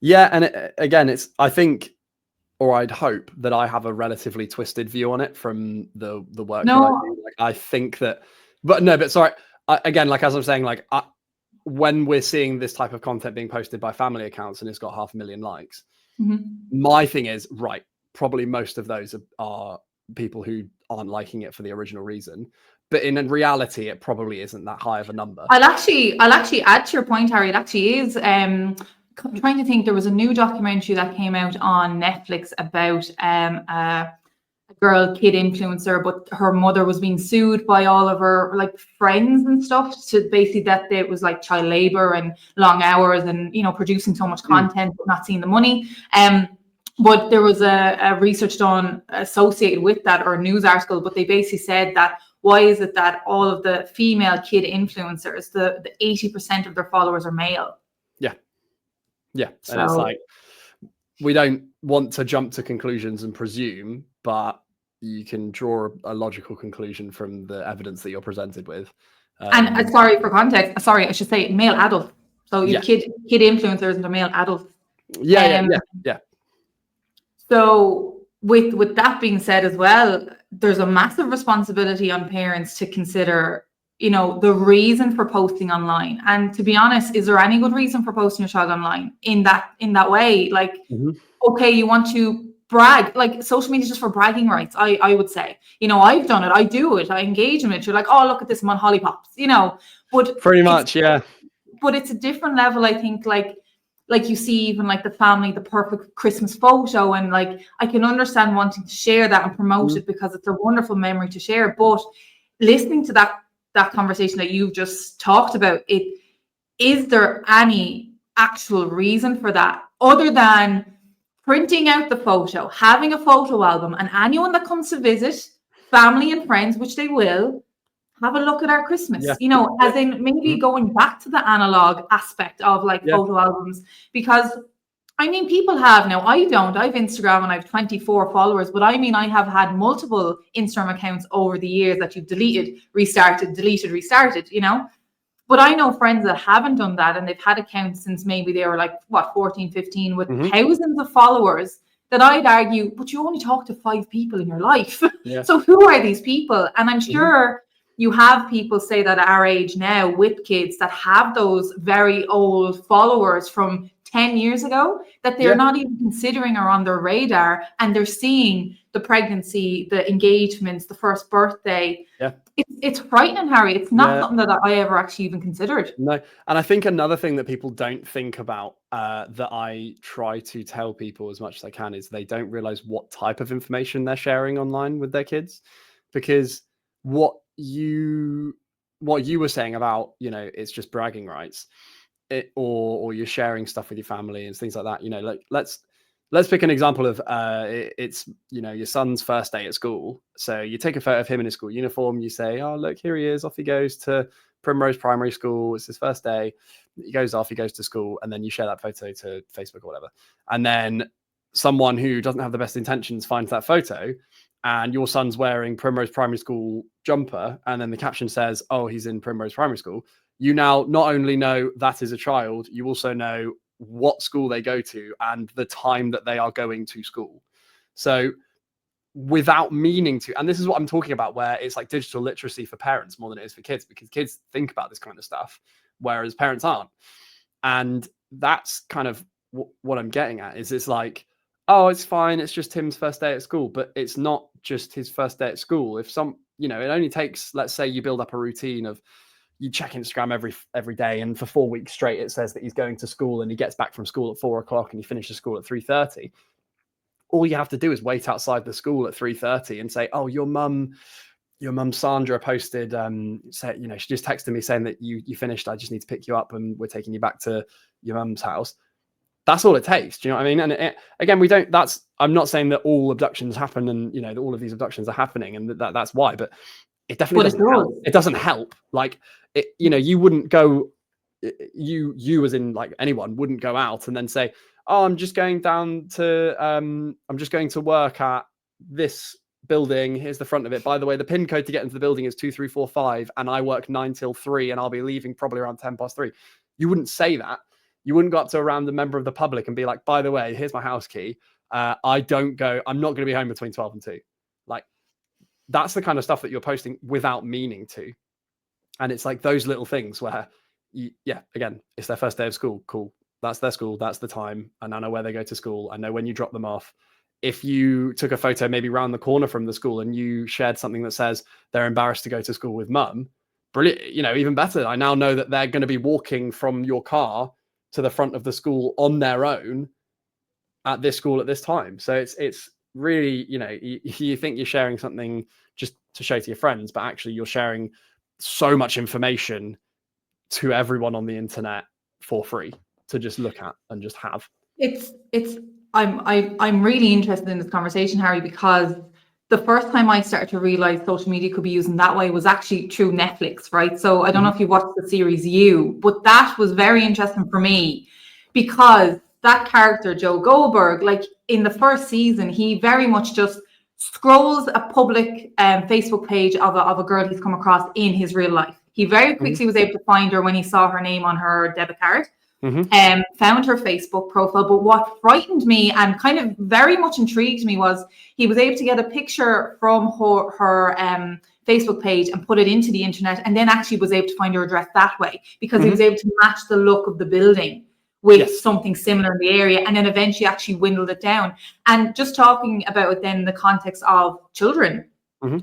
Yeah, and again, I think, or I'd hope that I have a relatively twisted view on it from the work that I do. Like, I think that, but sorry. Again, like as I'm saying, like when we're seeing this type of content being posted by family accounts and it's got 500,000 likes, my thing is, right, probably most of those are people who aren't liking it for the original reason. But in reality, it probably isn't that high of a number. I'll actually add to your point, Harry. It actually is. I'm trying to think. There was a new documentary that came out on Netflix about a kid influencer, but her mother was being sued by all of her like friends and stuff, to basically that it was like child labor and long hours and, you know, producing so much content but not seeing the money. But there was a research done associated with that, or a news article, but they basically said that why is it that all of the female kid influencers, the 80% of their followers are male? Yeah. And it's like, we don't want to jump to conclusions and presume, but you can draw a logical conclusion from the evidence that you're presented with. And sorry for context, I should say male adult. So you kid influencers and they're male adults. Yeah. So with that being said as well, there's a massive responsibility on parents to consider, you know, the reason for posting online. And to be honest, is there any good reason for posting your child online in that way? Like, okay, you want to brag, like social media is just for bragging rights, I would say. You know, I've done it, I do it, I engage in it. You're like, oh, look at this, I'm on Hollypops, you know. But pretty much, yeah. But it's a different level, I think, like you see even like the family, the perfect Christmas photo, and like I can understand wanting to share that and promote it because it's a wonderful memory to share. But listening to that conversation that you've just talked about, is there any actual reason for that other than printing out the photo, having a photo album, and anyone that comes to visit, family and friends, which they will, have a look at our Christmas, you know, as in maybe going back to the analog aspect of like photo albums? Because I mean, people have now, I have Instagram and I have 24 followers, but I mean, I have had multiple Instagram accounts over the years that you've deleted, restarted, you know. But I know friends that haven't done that, and they've had accounts since maybe they were like, 14, 15, with thousands of followers, that I'd argue, but you only talk to 5 people in your life. So who are these people? And I'm sure you have people, say, that our age now with kids that have those very old followers from 10 years ago that they're not even considering or on their radar, and they're seeing the pregnancy, the engagements, the first birthday. It's frightening, Harry. It's not something that I ever actually even considered. No. And I think another thing that people don't think about, that I try to tell people as much as I can, is they don't realize what type of information they're sharing online with their kids. Because what you were saying about, you know, it's just bragging rights, or you're sharing stuff with your family and things like that, you know, like let's pick an example of it's, you know, your son's first day at school. So you take a photo of him in his school uniform, you say, oh, look, here he is, off he goes to Primrose Primary School, it's his first day, he goes to school, and then you share that photo to Facebook or whatever. And then someone who doesn't have the best intentions finds that photo, and your son's wearing Primrose Primary School jumper, and then the caption says, oh, he's in Primrose Primary School. You now not only know that is a child, you also know what school they go to and the time that they are going to school. So without meaning to, and this is what I'm talking about, where it's like digital literacy for parents more than it is for kids, because kids think about this kind of stuff, whereas parents aren't. And that's kind of what I'm getting at, is it's like, oh, it's fine, it's just Tim's first day at school, but it's not just his first day at school. If you know, it only takes, let's say you build up a routine of, you check Instagram every day, and for 4 weeks straight it says that he's going to school, and he gets back from school at 4 o'clock and he finishes school at 3:30. All you have to do is wait outside the school at 3:30 and say, oh, your mum your mum Sandra posted, said, she just texted me saying that you finished. I just need to pick you up and we're taking you back to your mum's house. That's all it takes. Do you know what I mean? And again, I'm not saying that all abductions happen and, that all of these abductions are happening and that's why, but it definitely doesn't help. It doesn't help. Like, you wouldn't go, you as in like anyone wouldn't go out and then say, oh, I'm just going to work at this building. Here's the front of it. By the way, the pin code to get into the building is 2345 and I work 9 till 3 and I'll be leaving probably around 3:10. You wouldn't say that. You wouldn't go up to a random member of the public and be like, by the way, here's my house key. I'm not going to be home between 12 and 2. Like, that's the kind of stuff that you're posting without meaning to. And it's like those little things where, again, it's their first day of school. Cool. That's their school. That's the time. And I know where they go to school. I know when you drop them off. If you took a photo maybe round the corner from the school and you shared something that says they're embarrassed to go to school with mum, brilliant, even better. I now know that they're going to be walking from your car to the front of the school on their own at this school at this time. So it's really, you think you're sharing something just to show to your friends, but actually you're sharing so much information to everyone on the internet for free to just look at and just have. I'm really interested in this conversation, Harry, because the first time I started to realize social media could be used in that way was actually through Netflix, right? So I don't know if you watched the series You, but that was very interesting for me because that character, Joe Goldberg, like in the first season, he very much just scrolls a public Facebook page of a girl he's come across in his real life. He very quickly was able to find her when he saw her name on her debit card. Found her Facebook profile, but what frightened me and kind of very much intrigued me was he was able to get a picture from her Facebook page and put it into the internet, and then actually was able to find her address that way because he was able to match the look of the building with something similar in the area, and then eventually actually dwindled it down. And just talking about it then in the context of children,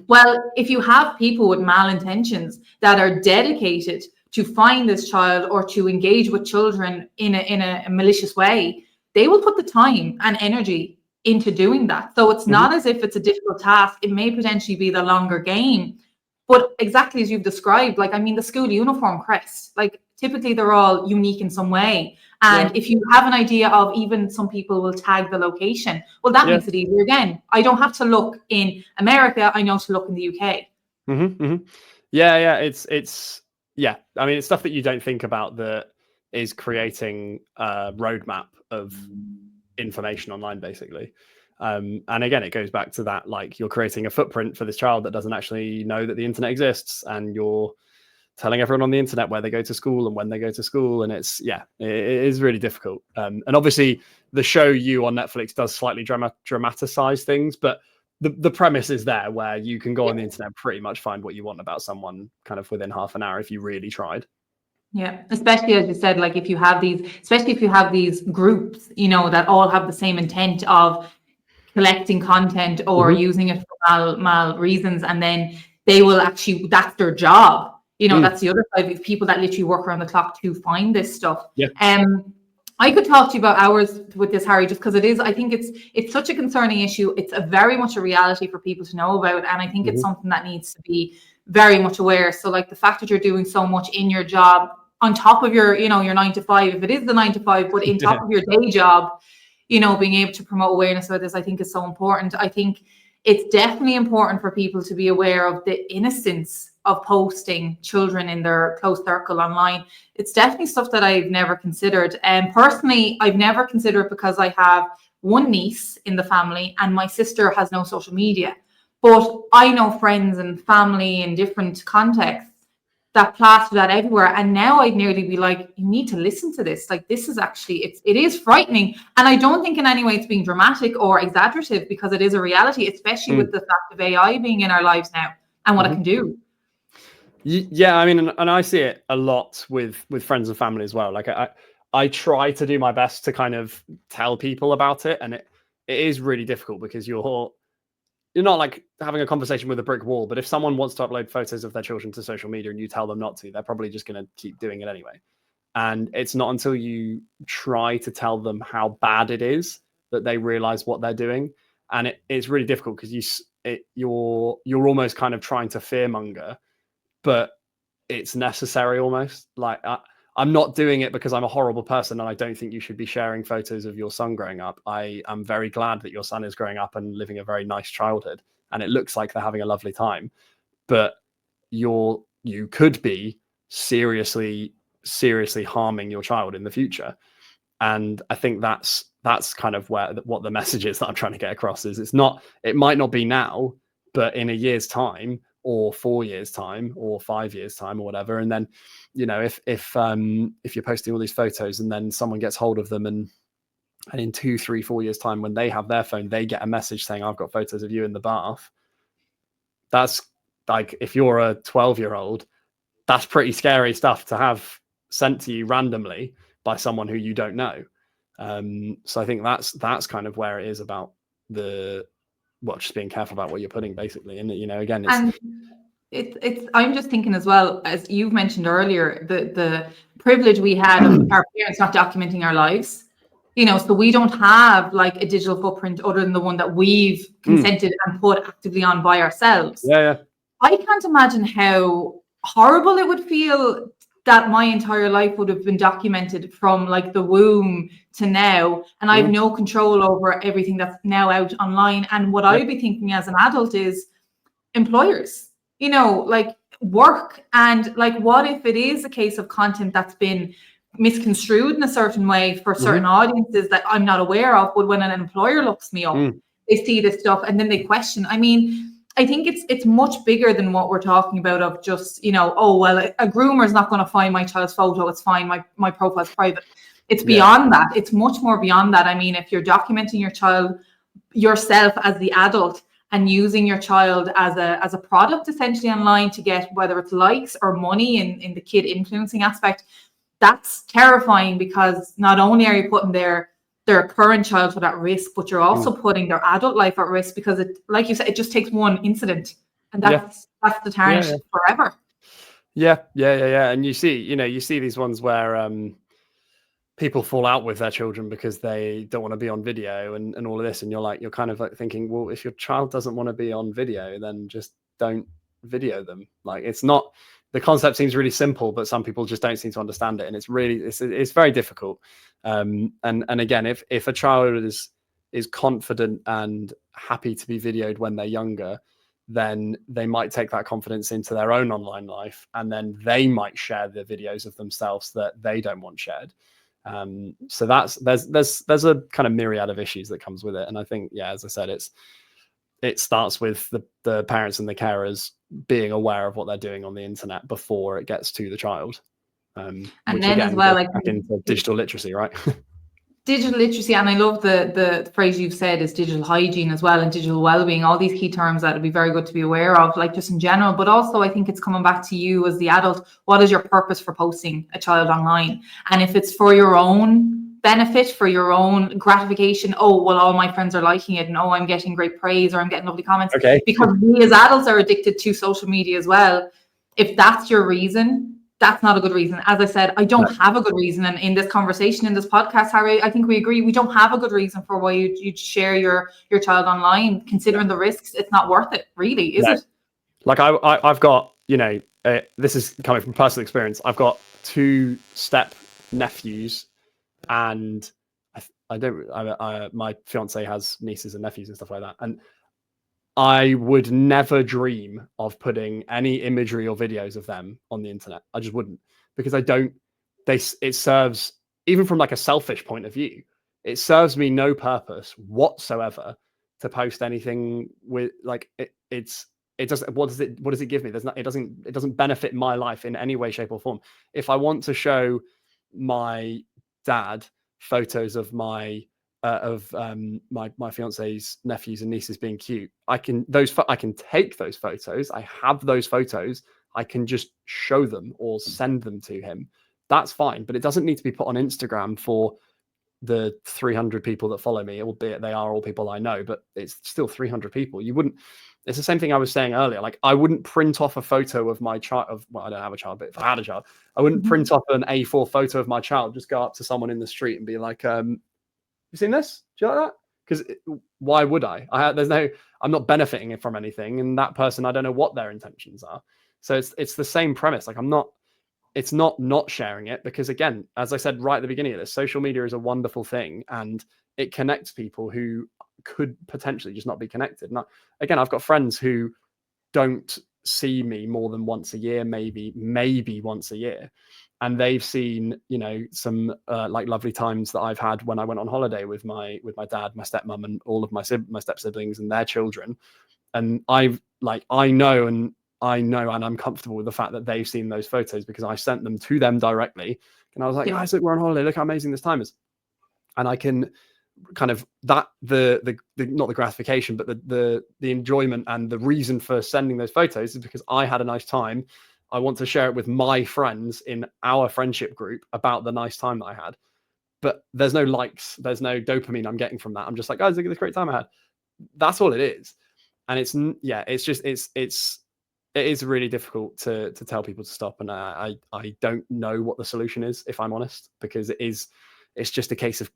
well, if you have people with malintentions that are dedicated to find this child or to engage with children in a malicious way, they will put the time and energy into doing that. So it's not as if it's a difficult task. It may potentially be the longer game, but exactly as you've described, like, I mean, the school uniform crests, like typically they're all unique in some way. And if you have an idea of, even some people will tag the location, well, that makes it easier. Again, I don't have to look in America. I know to look in the UK. Yeah, I mean, it's stuff that you don't think about that is creating a roadmap of information online, basically. And again, it goes back to that, like, you're creating a footprint for this child that doesn't actually know that the internet exists, and you're telling everyone on the internet where they go to school and when they go to school. And it is really difficult. And obviously the show You on Netflix does slightly dramatize things, but the premise is there, where you can go on the internet and pretty much find what you want about someone kind of within half an hour if you really tried. Yeah, especially as you said, like if you have these groups, that all have the same intent of collecting content or using it for mal reasons, and then they will actually, that's their job. That's the other side of people that literally work around the clock to find this stuff. I could talk to you about hours with this, Harry, just because I think it's such a concerning issue. It's very much a reality for people to know about. And I think it's something that needs to be very much aware. So like the fact that you're doing so much in your job on top of your, your 9 to 5, if it is the 9 to 5, but in top of your day job, being able to promote awareness about this, I think is so important. I think it's definitely important for people to be aware of the innocence of posting children in their close circle online. It's definitely stuff that I've never considered. And personally, I've never considered it because I have one niece in the family and my sister has no social media. But I know friends and family in different contexts that plaster that everywhere. And now I'd nearly be like, you need to listen to this. Like, this is actually, it is frightening. And I don't think in any way it's being dramatic or exaggerative, because it is a reality, especially with the fact of AI being in our lives now and what it can do. Yeah, I mean, and I see it a lot with friends and family as well. Like I try to do my best to kind of tell people about it. And it is really difficult because you're not like having a conversation with a brick wall, but if someone wants to upload photos of their children to social media and you tell them not to, they're probably just going to keep doing it anyway. And it's not until you try to tell them how bad it is that they realize what they're doing. And it's really difficult because you're almost kind of trying to fearmonger, but it's necessary almost. Like I'm not doing it because I'm a horrible person and I don't think you should be sharing photos of your son growing up. I am very glad that your son is growing up and living a very nice childhood, and it looks like they're having a lovely time. But you could be seriously harming your child in the future. And I think that's kind of what the message is that I'm trying to get across is it might not be now, but in a year's time or 4 years time or 5 years time or whatever. And then, if you're posting all these photos and then someone gets hold of them and in 2, 3, 4 years time, when they have their phone, they get a message saying, I've got photos of you in the bath. That's like, if you're a 12-year-old, that's pretty scary stuff to have sent to you randomly by someone who you don't know. So I think that's kind of where it is about just being careful about what you're putting, basically. And again, it's I'm just thinking as well, as you've mentioned earlier, the privilege we had of our parents not documenting our lives. So we don't have like a digital footprint other than the one that we've consented and put actively on by ourselves. Yeah. I can't imagine how horrible it would feel that my entire life would have been documented from like the womb to now, and I have no control over everything that's now out online. And what I'd be thinking as an adult is employers, like work, and like, what if it is a case of content that's been misconstrued in a certain way for certain audiences that I'm not aware of, but when an employer looks me up, they see this stuff and then they question. I mean, I think it's much bigger than what we're talking about of just, oh, well, a groomer is not going to find my child's photo. It's fine. My profile's private. It's beyond that. It's much more beyond that. I mean, if you're documenting your child yourself as the adult and using your child as a product essentially online to get, whether it's likes or money in the kid influencing aspect, that's terrifying, because not only are you putting their current childhood at risk, but you're also putting their adult life at risk, because it, like you said, it just takes one incident and that's the tarnish forever. Yeah. And you see these ones where people fall out with their children because they don't want to be on video and all of this, and you're kind of like thinking, well, if your child doesn't want to be on video, then just don't video them. Like, it's not, the concept seems really simple, but some people just don't seem to understand it, and it's very difficult. And again, if a child is confident and happy to be videoed when they're younger, then they might take that confidence into their own online life, and then they might share the videos of themselves that they don't want shared. So there's a kind of myriad of issues that comes with it, and I think, as I said, it starts with the parents and the carers being aware of what they're doing on the internet before it gets to the child. And which then again, as well, back into digital literacy, right? Digital literacy, and I love the phrase you've said is digital hygiene as well, and digital well-being, all these key terms that would be very good to be aware of, like just in general. But also, I think it's coming back to you as the adult. What is your purpose for posting a child online? And if it's for your own benefit, for your own gratification, oh, well, all my friends are liking it, and oh, I'm getting great praise, or I'm getting lovely comments. Okay. Because we as adults are addicted to social media as well. If that's your reason, that's not a good reason. As I said, I don't have a good reason. And in this conversation, in this podcast, Harry, I think we agree, we don't have a good reason for why you'd share your child online. Considering the risks, it's not worth it, really, is it? Like I've got, this is coming from personal experience. I've got 2 step nephews, and my fiance has nieces and nephews and stuff like that. And I would never dream of putting any imagery or videos of them on the internet. I just wouldn't, because it serves, even from like a selfish point of view, it serves me no purpose whatsoever to post anything with like it doesn't, what does it give me? It doesn't benefit my life in any way, shape or form. If I want to show my dad photos of my fiance's nephews and nieces being cute, I can take those photos. I have those photos. I can just show them or send them to him. That's fine, but it doesn't need to be put on Instagram for the 300 people that follow me, albeit they are all people I know, but it's still 300 people. It's the same thing I was saying earlier. Like, I wouldn't print off a photo of my child. Well, I don't have a child, but if I had a child, I wouldn't print off an A4 photo of my child, just go up to someone in the street and be like, you seen this? Do you like that? because why would I? I'm not benefiting from anything, and that person, I don't know what their intentions are. So it's the same premise. Like it's not sharing it, because again, as I said right at the beginning of this, social media is a wonderful thing, and it connects people who could potentially just not be connected. Now, again, I've got friends who don't see me more than once a year, maybe once a year, and they've seen, you know, some like lovely times that I've had when I went on holiday with my dad, my stepmom, and all of my step siblings and their children. And I know and I'm comfortable with the fact that they've seen those photos, because I sent them to them directly, and I was like, guys, look, we're on holiday, look how amazing this time is. And I can kind of that the not the gratification, but the enjoyment and the reason for sending those photos is because I had a nice time. I want to share it with my friends in our friendship group about the nice time that I had. But there's no likes, there's no dopamine I'm getting from that. I'm just like, guys, look at this great time I had. That's all it is. And it is really difficult to tell people to stop. And I don't know what the solution is, if I'm honest, because it's just a case of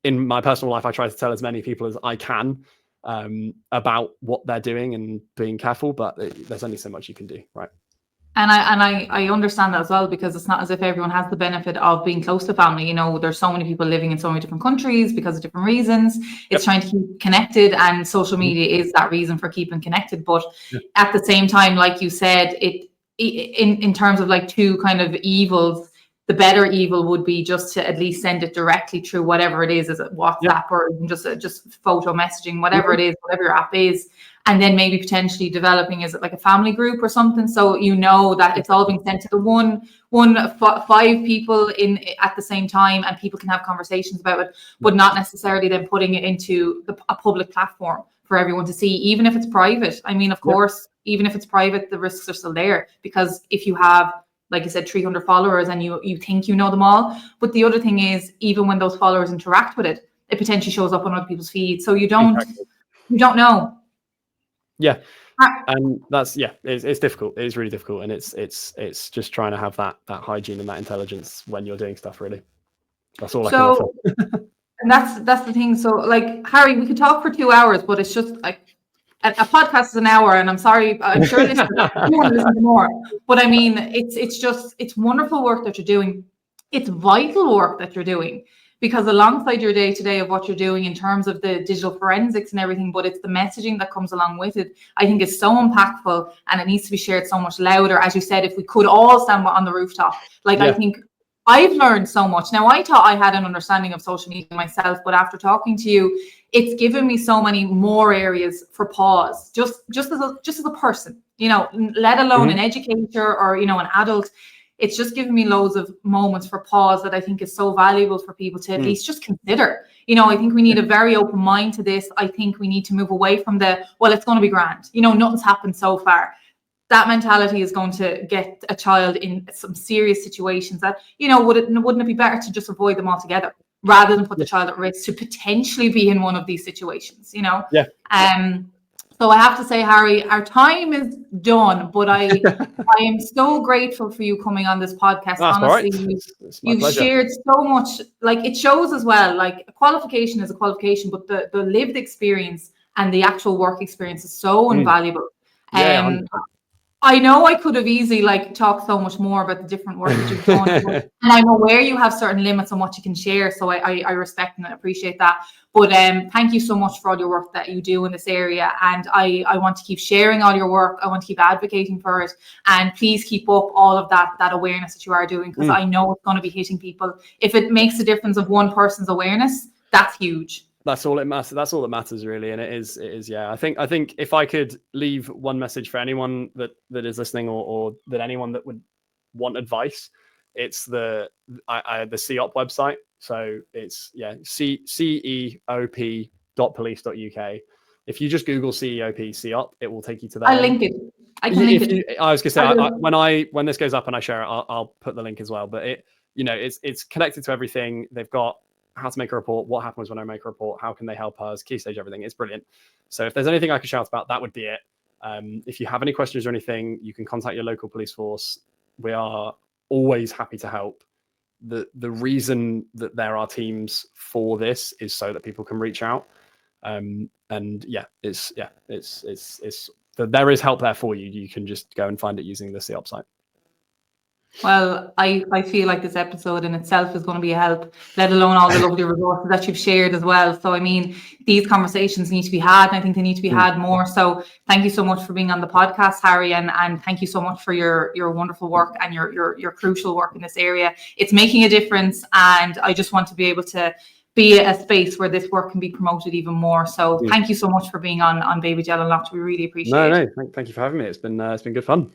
in my personal life, I try to tell as many people as I can about what they're doing and being careful, but there's only so much you can do, right? And I understand that as well, because it's not as if everyone has the benefit of being close to family. You know, there's so many people living in so many different countries because of different reasons. It's trying to keep connected, and social media is that reason for keeping connected. But at the same time, like you said, in terms of like two kind of evils, the better evil would be just to at least send it directly through whatever it is it WhatsApp or even just photo messaging, whatever it is, whatever your app is. And then maybe potentially developing, is it like a family group or something? So you know that it's all being sent to the five people in at the same time, and people can have conversations about it, but not necessarily then putting it into a public platform for everyone to see, even if it's private. I mean, of course, even if it's private, the risks are still there, because if you have, like you said, 300 followers and you think you know them all. But the other thing is, even when those followers interact with it, it potentially shows up on other people's feeds. So you don't know. Yeah. And that's, it's difficult. It is really difficult. And it's just trying to have that hygiene and that intelligence when you're doing stuff, really. That's all I can offer. And that's the thing. So like, Harry, we could talk for 2 hours, but it's just like, a podcast is an hour, and I'm sorry, I'm sure listeners want to listen to more. But I mean, it's wonderful work that you're doing. It's vital work that you're doing, because alongside your day-to-day of what you're doing in terms of the digital forensics and everything, but it's the messaging that comes along with it, I think is so impactful, and it needs to be shared so much louder. As you said, if we could all stand on the rooftop, like I think I've learned so much. Now, I thought I had an understanding of social media myself, but after talking to you, it's given me so many more areas for pause, just as a person, you know, let alone an educator or, you know, an adult. It's just given me loads of moments for pause that I think is so valuable for people to at least just consider. You know, I think we need a very open mind to this. I think we need to move away from it's going to be grand. You know, nothing's happened so far. That mentality is going to get a child in some serious situations that, you know, wouldn't it be better to just avoid them altogether rather than put the child at risk to potentially be in one of these situations, you know? So I have to say, Harry, our time is done, but I am so grateful for you coming on this podcast. That's honestly, you've shared so much. Like, it shows as well, like, a qualification is a qualification, but the lived experience and the actual work experience is so invaluable. I know I could have easily talked so much more about the different work that you've done, and I'm aware you have certain limits on what you can share. So I respect and appreciate that. But thank you so much for all your work that you do in this area, and I want to keep sharing all your work. I want to keep advocating for it, and please keep up all of that awareness that you are doing, because I know it's going to be hitting people. If it makes a difference of one person's awareness, that's huge. That's all it matters. That's all that matters, really. And it is. Yeah. I think if I could leave one message for anyone that is listening, or that anyone that would want advice, it's the CEOP website. So it's ceop.police.uk. If you just Google CEOP, it will take you to that. I'll link it. I can link it. I was going to say, when this goes up and I share it, I'll put the link as well. But it's connected to everything. They've got how to make a report, what happens when I make a report, how can they help us, key stage, everything. It's brilliant. So if there's anything I could shout about, that would be it. If you have any questions or anything, you can contact your local police force. We are always happy to help. the reason that there are teams for this is so that people can reach out. And there is help there for you. You can just go and find it using the CEOP site. Well, I feel like this episode in itself is going to be a help, let alone all the lovely resources that you've shared as well. So, I mean, these conversations need to be had, and I think they need to be had more. So thank you so much for being on the podcast, Harry, and thank you so much for your wonderful work and your crucial work in this area. It's making a difference, and I just want to be able to be a space where this work can be promoted even more. So thank you so much for being on Baby Gel Unlocked. We really appreciate it. No, thank you for having me. It's been good fun.